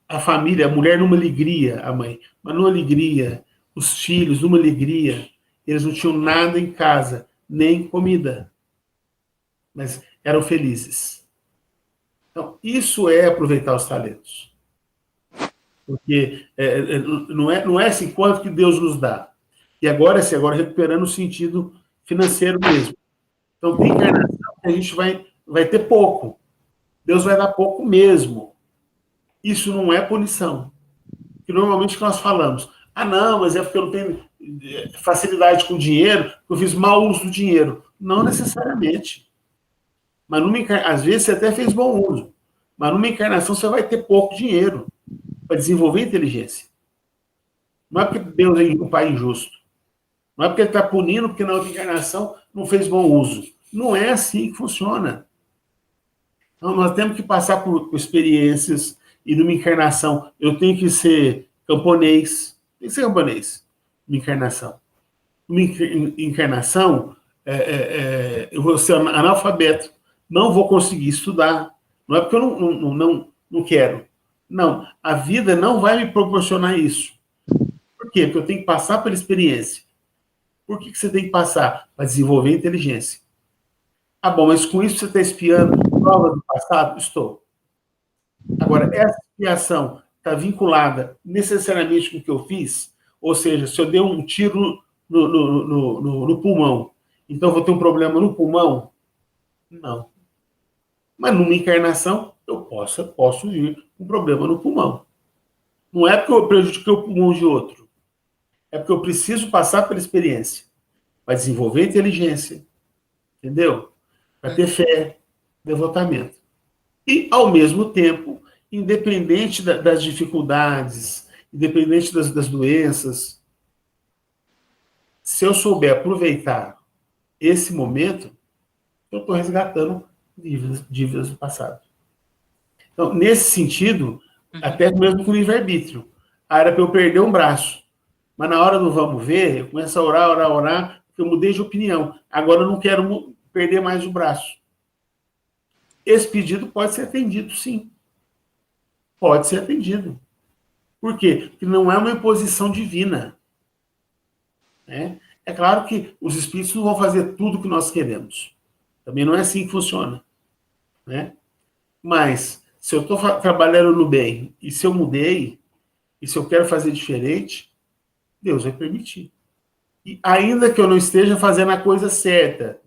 A família, a mulher numa alegria, a mãe, mas numa alegria, os filhos numa alegria, eles não tinham nada em casa, nem comida. Mas eram felizes. Então, isso é aproveitar os talentos. Porque não é assim quanto que Deus nos dá. E agora, recuperando o sentido financeiro mesmo. Então, tem encarnação que a gente vai ter pouco. Deus vai dar pouco mesmo. Isso não é punição. Que normalmente nós falamos, não, mas é porque eu não tenho facilidade com o dinheiro, eu fiz mau uso do dinheiro. Não necessariamente. Mas às vezes você até fez bom uso. Mas numa encarnação você vai ter pouco dinheiro para desenvolver inteligência. Não é porque Deus é um pai injusto. Não é porque ele está punindo porque na outra encarnação não fez bom uso. Não é assim que funciona. Então, nós temos que passar por experiências e numa encarnação eu tenho que ser camponês. Tem que ser camponês. Uma encarnação. Uma encarnação, eu vou ser analfabeto. Não vou conseguir estudar. Não é porque eu não quero. Não, a vida não vai me proporcionar isso. Por quê? Porque eu tenho que passar pela experiência. Por que você tem que passar? Para desenvolver inteligência. Bom, mas com isso você está espiando provas do passado? Estou. Agora, essa expiação está vinculada necessariamente com o que eu fiz? Ou seja, se eu der um tiro no pulmão, então eu vou ter um problema no pulmão? Não. Mas numa encarnação, eu posso ir com um problema no pulmão. Não é porque eu prejudiquei o pulmão de outro. É porque eu preciso passar pela experiência. Para desenvolver inteligência. Entendeu? Para ter fé, devotamento. E, ao mesmo tempo, independente das dificuldades, independente das doenças, se eu souber aproveitar esse momento, eu estou resgatando dívidas do passado. Então, nesse sentido, até mesmo com o livre-arbítrio. Era para eu perder um braço. Mas na hora do vamos ver, eu começo a orar, porque eu mudei de opinião. Agora eu não quero perder mais o braço. Esse pedido pode ser atendido, sim. Pode ser atendido. Por quê? Porque não é uma imposição divina. Né? É claro que os espíritos não vão fazer tudo o que nós queremos. Também não é assim que funciona. Né? Mas, se eu estou trabalhando no bem, e se eu mudei, e se eu quero fazer diferente, Deus vai permitir. E ainda que eu não esteja fazendo a coisa certa,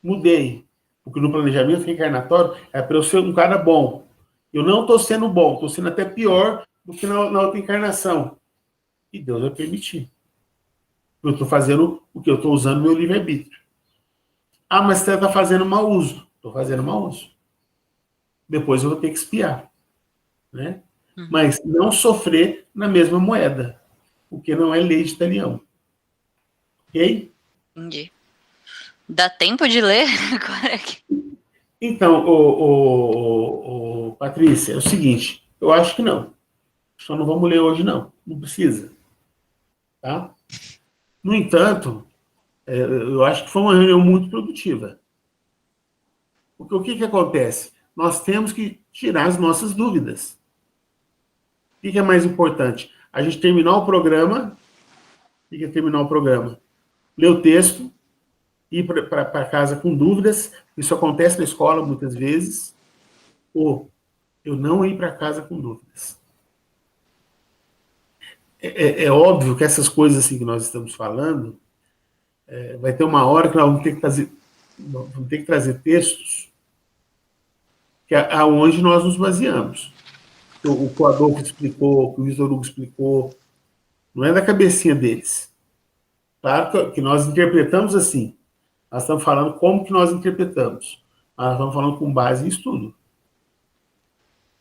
mudei. Porque no planejamento reencarnatório é para eu ser um cara bom. Eu não estou sendo bom, estou sendo até pior do que na outra encarnação. E Deus vai permitir. Eu estou fazendo o que eu estou usando meu livre-arbítrio. Ah, mas você está fazendo mau uso. Estou fazendo mau uso. Depois eu vou ter que espiar. Né? Mas não sofrer na mesma moeda. Porque não é lei de talião. Ok? Entendi. Dá tempo de ler? Então, Patrícia, é o seguinte, eu acho que não. Só não vamos ler hoje, não. Não precisa. Tá? No entanto, eu acho que foi uma reunião muito produtiva. Porque o que acontece? Nós temos que tirar as nossas dúvidas. O que é mais importante? A gente terminar o programa. O que é terminar o programa? Ler o texto, ir para casa com dúvidas. Isso acontece na escola muitas vezes. Ou eu não ir para casa com dúvidas. É óbvio que essas coisas assim que nós estamos falando, vai ter uma hora que nós vamos ter que trazer textos que é aonde nós nos baseamos. O que o Adolfo explicou, o que o Vitor Hugo explicou, não é da cabecinha deles. Claro que nós interpretamos assim. Nós estamos falando como que nós interpretamos. Nós estamos falando com base em estudo.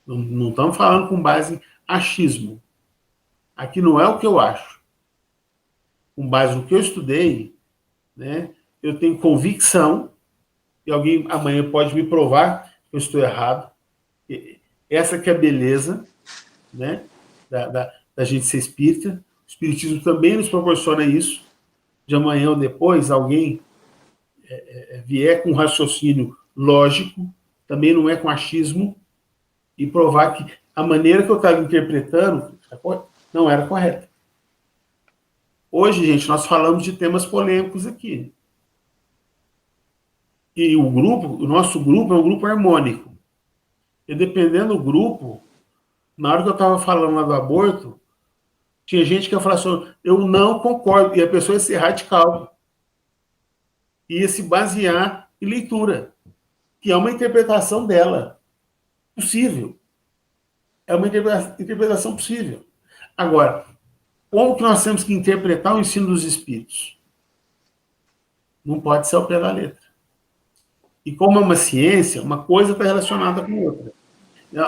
Não estamos falando com base em achismo. Aqui não é o que eu acho. Com base no que eu estudei, né, eu tenho convicção, e alguém amanhã pode me provar que eu estou errado. Essa que é a beleza, né, da gente ser espírita. O espiritismo também nos proporciona isso. De amanhã ou depois, alguém vier com um raciocínio lógico, também não é com achismo, e provar que a maneira que eu estava interpretando não era correta. Hoje, gente, nós falamos de temas polêmicos aqui. E o nosso grupo é um grupo harmônico. E dependendo do grupo, na hora que eu estava falando lá do aborto, tinha gente que ia falar assim, eu não concordo, e a pessoa ia ser radical. Ia se basear em leitura, que é uma interpretação dela. Possível. É uma interpretação possível. Agora, como que nós temos que interpretar o ensino dos espíritos? Não pode ser ao pé da letra. E como é uma ciência, uma coisa está relacionada com outra.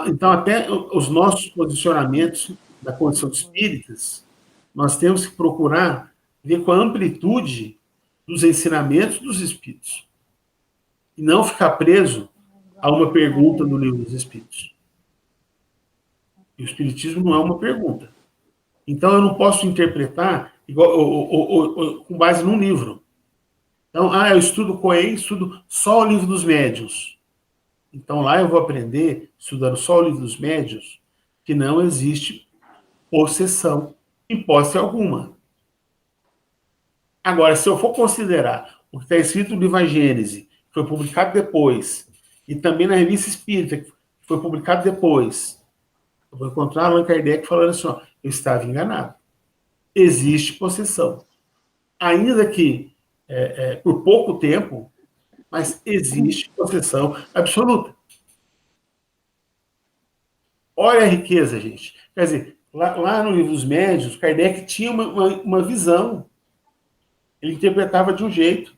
Então, até os nossos posicionamentos da condição de espíritas, nós temos que procurar ver com a amplitude dos ensinamentos dos espíritos. E não ficar preso a uma pergunta no livro dos espíritos. E o espiritismo não é uma pergunta. Então, eu não posso interpretar com base num livro. Então, eu estudo Cohen, estudo só o livro dos médiuns. Então, lá eu vou aprender, estudando só o livro dos médiuns, que não existe possessão, em hipótese alguma. Agora, se eu for considerar o que está escrito no livro A Gênese, que foi publicado depois, e também na Revista Espírita, que foi publicado depois, eu vou encontrar Allan Kardec falando assim, eu estava enganado. Existe possessão. Ainda que por pouco tempo, mas existe possessão absoluta. Olha a riqueza, gente. Quer dizer, lá no livro dos médiuns, Kardec tinha uma visão. Ele interpretava de um jeito.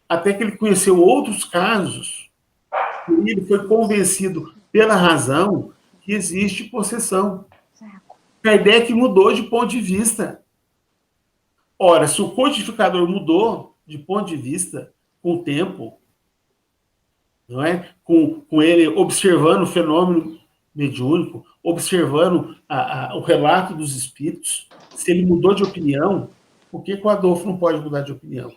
Até que ele conheceu outros casos, e ele foi convencido pela razão que existe possessão. Kardec mudou de ponto de vista. Ora, se o codificador mudou de ponto de vista com o tempo, não é? Com ele observando o fenômeno mediúnico, observando o relato dos espíritos, se ele mudou de opinião, por que o Adolfo não pode mudar de opinião?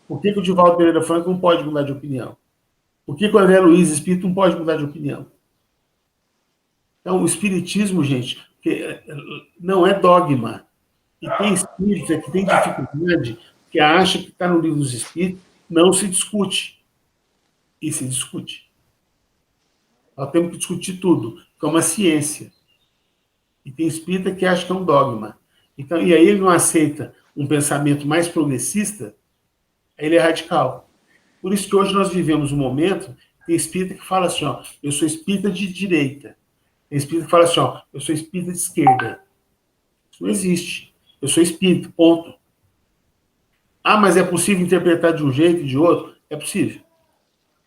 Por que o Divaldo Pereira Franco não pode mudar de opinião? Por que o André Luiz Espírito não pode mudar de opinião? Então, o espiritismo, gente, não é dogma. E tem espírita que tem dificuldade, que acha que está no livro dos espíritos, não se discute. E se discute. Nós temos que discutir tudo, que é uma ciência. E tem espírita que acha que é um dogma. Então, e aí ele não aceita um pensamento mais progressista, aí ele é radical. Por isso que hoje nós vivemos um momento, tem espírita que fala assim, ó, eu sou espírita de direita. Tem espírita que fala assim, ó, eu sou espírita de esquerda. Isso não existe. Eu sou espírita, ponto. Ah, mas é possível interpretar de um jeito e de outro? É possível.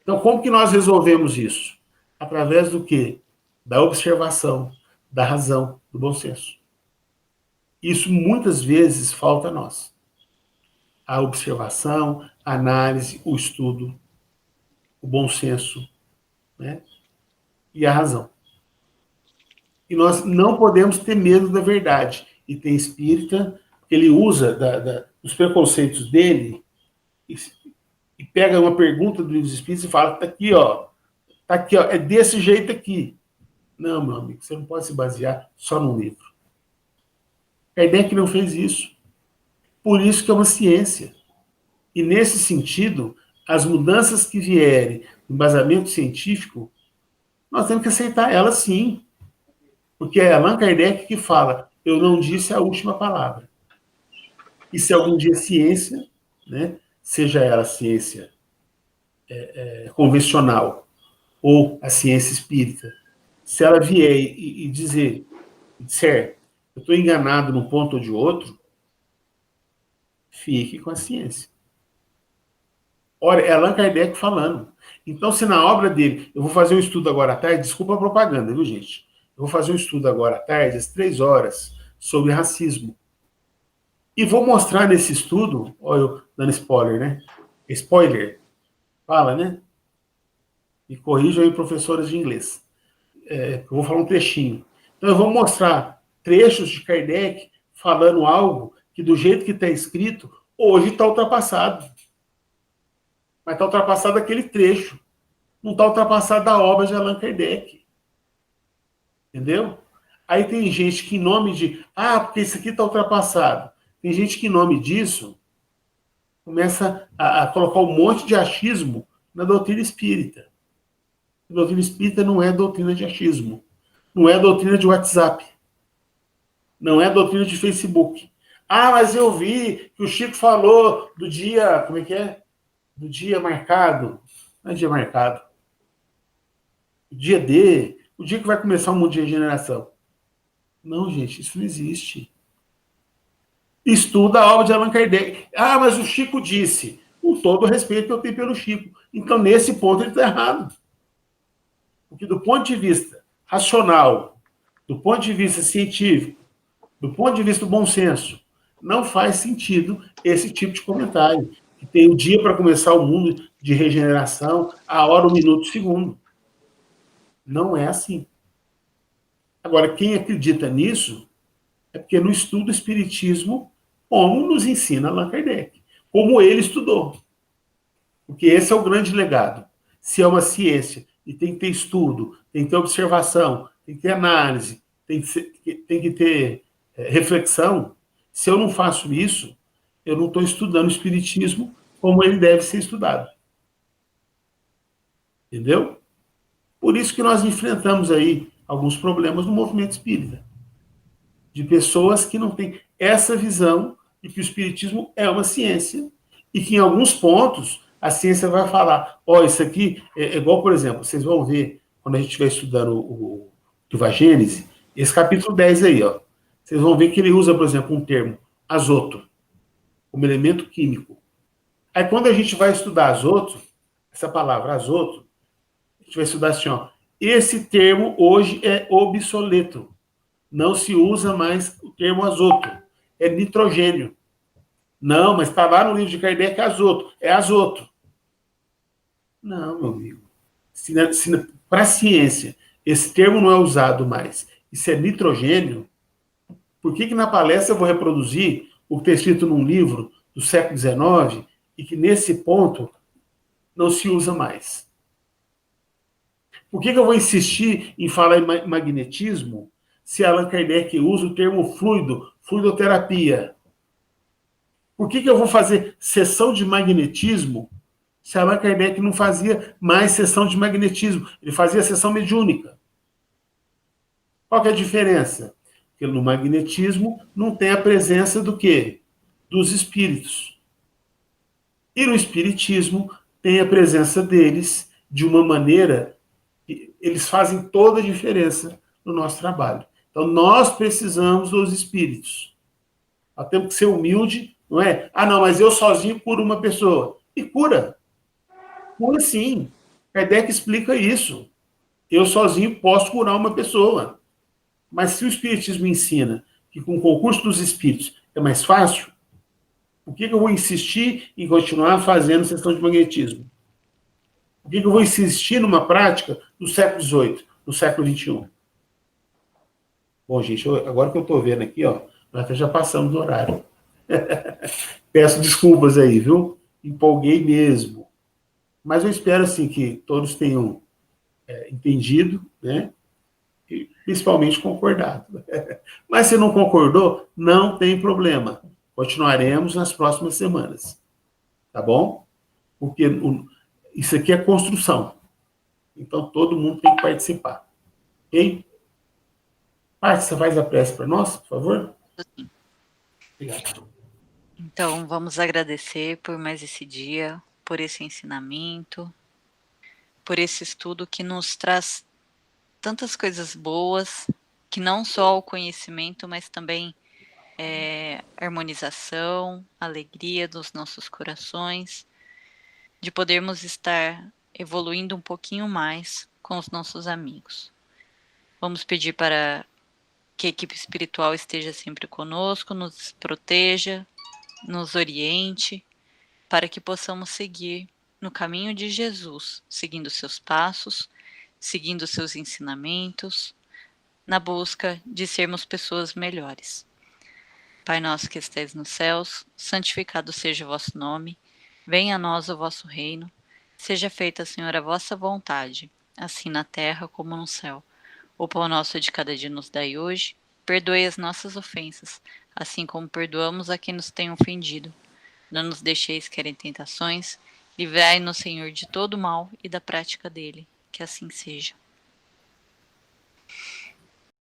Então, como que nós resolvemos isso? Através do quê? Da observação, da razão, do bom senso. Isso muitas vezes falta a nós. A observação, a análise, o estudo, o bom senso, né? E a razão. E nós não podemos ter medo da verdade. E tem espírita, ele usa os preconceitos dele e pega uma pergunta do livro dos espíritos e fala, tá aqui, ó, é desse jeito aqui. Não, meu amigo, você não pode se basear só num livro. Kardec não fez isso. Por isso que é uma ciência. E nesse sentido, as mudanças que vierem no embasamento científico, nós temos que aceitar elas sim. Porque é Allan Kardec que fala, eu não disse a última palavra. E se algum dia ciência, né, seja ela ciência convencional ou a ciência espírita, se ela vier e disser, eu estou enganado num ponto ou de outro, fique com a ciência. Ora, é Allan Kardec falando. Então, se na obra dele, eu vou fazer um estudo agora à tarde, desculpa a propaganda, viu, gente? Eu vou fazer um estudo agora à tarde, às 3 horas, sobre racismo. E vou mostrar nesse estudo, olha eu dando spoiler, né? Spoiler, fala, né? Me corrijam aí, professores de inglês. Eu vou falar um trechinho. Então, eu vou mostrar trechos de Kardec falando algo que, do jeito que está escrito, hoje está ultrapassado. Mas está ultrapassado aquele trecho. Não está ultrapassado da obra de Allan Kardec. Entendeu? Aí tem gente que em nome de... Ah, porque isso aqui está ultrapassado. Tem gente que em nome disso começa a colocar um monte de achismo na doutrina espírita. A doutrina espírita não é doutrina de achismo. Não é doutrina de WhatsApp. Não é doutrina de Facebook. Ah, mas eu vi que o Chico falou do dia... Como é que é? Do dia marcado. Não é dia marcado. O dia D. O dia que vai começar o mundo de regeneração. Não, gente, isso não existe. Estuda a obra de Allan Kardec. Ah, mas o Chico disse. Com todo o respeito que eu tenho pelo Chico. Então, nesse ponto, ele está errado. Porque do ponto de vista racional, do ponto de vista científico, do ponto de vista do bom senso, não faz sentido esse tipo de comentário. Que tem o dia para começar o mundo de regeneração, a hora, o minuto, o segundo. Não é assim. Agora, quem acredita nisso é porque não estuda o Espiritismo como nos ensina Allan Kardec, como ele estudou. Porque esse é o grande legado. Se é uma ciência e tem que ter estudo, tem que ter observação, tem que ter análise, tem que ter reflexão, se eu não faço isso, eu não estou estudando o Espiritismo como ele deve ser estudado. Entendeu? Por isso que nós enfrentamos aí alguns problemas no movimento espírita. De pessoas que não têm essa visão de que o Espiritismo é uma ciência e que em alguns pontos a ciência vai falar, isso aqui é igual, por exemplo, vocês vão ver quando a gente estiver estudando o Gênese, esse capítulo 10 aí, vocês vão ver que ele usa, por exemplo, um termo, azoto, como elemento químico. Aí quando a gente vai estudar azoto, essa palavra azoto, a gente vai estudar assim, esse termo hoje é obsoleto. Não se usa mais o termo azoto. É nitrogênio. Não, mas está lá no livro de Kardec, azoto. É azoto. Não, meu amigo. Para a ciência, esse termo não é usado mais. Isso é nitrogênio. Por que na palestra eu vou reproduzir o que está escrito num livro do século XIX e que nesse ponto não se usa mais? Por que eu vou insistir em falar em magnetismo se Allan Kardec usa o termo fluido, fluidoterapia? Por que eu vou fazer sessão de magnetismo se Allan Kardec não fazia mais sessão de magnetismo? Ele fazia sessão mediúnica. Qual que é a diferença? Porque no magnetismo não tem a presença do quê? Dos espíritos. E no espiritismo tem a presença deles de uma maneira que eles fazem toda a diferença no nosso trabalho. Então nós precisamos dos espíritos. Nós temos que ser humilde, não é? Ah, não, mas eu sozinho curo uma pessoa. E cura. Cura sim. Kardec explica isso. Eu sozinho posso curar uma pessoa. Mas se o Espiritismo ensina que com o concurso dos espíritos é mais fácil, por que eu vou insistir em continuar fazendo sessão de magnetismo? Por que eu vou insistir numa prática do século XVIII, do século XXI? Bom, gente, agora que eu estou vendo aqui, ó, nós até já passamos do horário. Peço desculpas aí, viu? Empolguei mesmo. Mas eu espero, assim, que todos tenham entendido, né? E principalmente concordado. Mas se não concordou, não tem problema. Continuaremos nas próximas semanas. Tá bom? Porque isso aqui é construção. Então todo mundo tem que participar. Ok? Márcia, você faz a prece para nós, por favor? Sim. Obrigado. Então, vamos agradecer por mais esse dia, por esse ensinamento, por esse estudo que nos traz tantas coisas boas, que não só o conhecimento, mas também harmonização, alegria dos nossos corações, de podermos estar evoluindo um pouquinho mais com os nossos amigos. Vamos pedir para que a equipe espiritual esteja sempre conosco, nos proteja, nos oriente, para que possamos seguir no caminho de Jesus, seguindo seus passos, seguindo seus ensinamentos, na busca de sermos pessoas melhores. Pai nosso que estais nos céus, santificado seja o vosso nome, venha a nós o vosso reino, seja feita, Senhor, a vossa vontade, assim na terra como no céu. O pão nosso de cada dia nos dai hoje, perdoe as nossas ofensas, assim como perdoamos a quem nos tem ofendido. Não nos deixeis cair em tentações, livrai-nos, Senhor, de todo mal e da prática dele, que assim seja.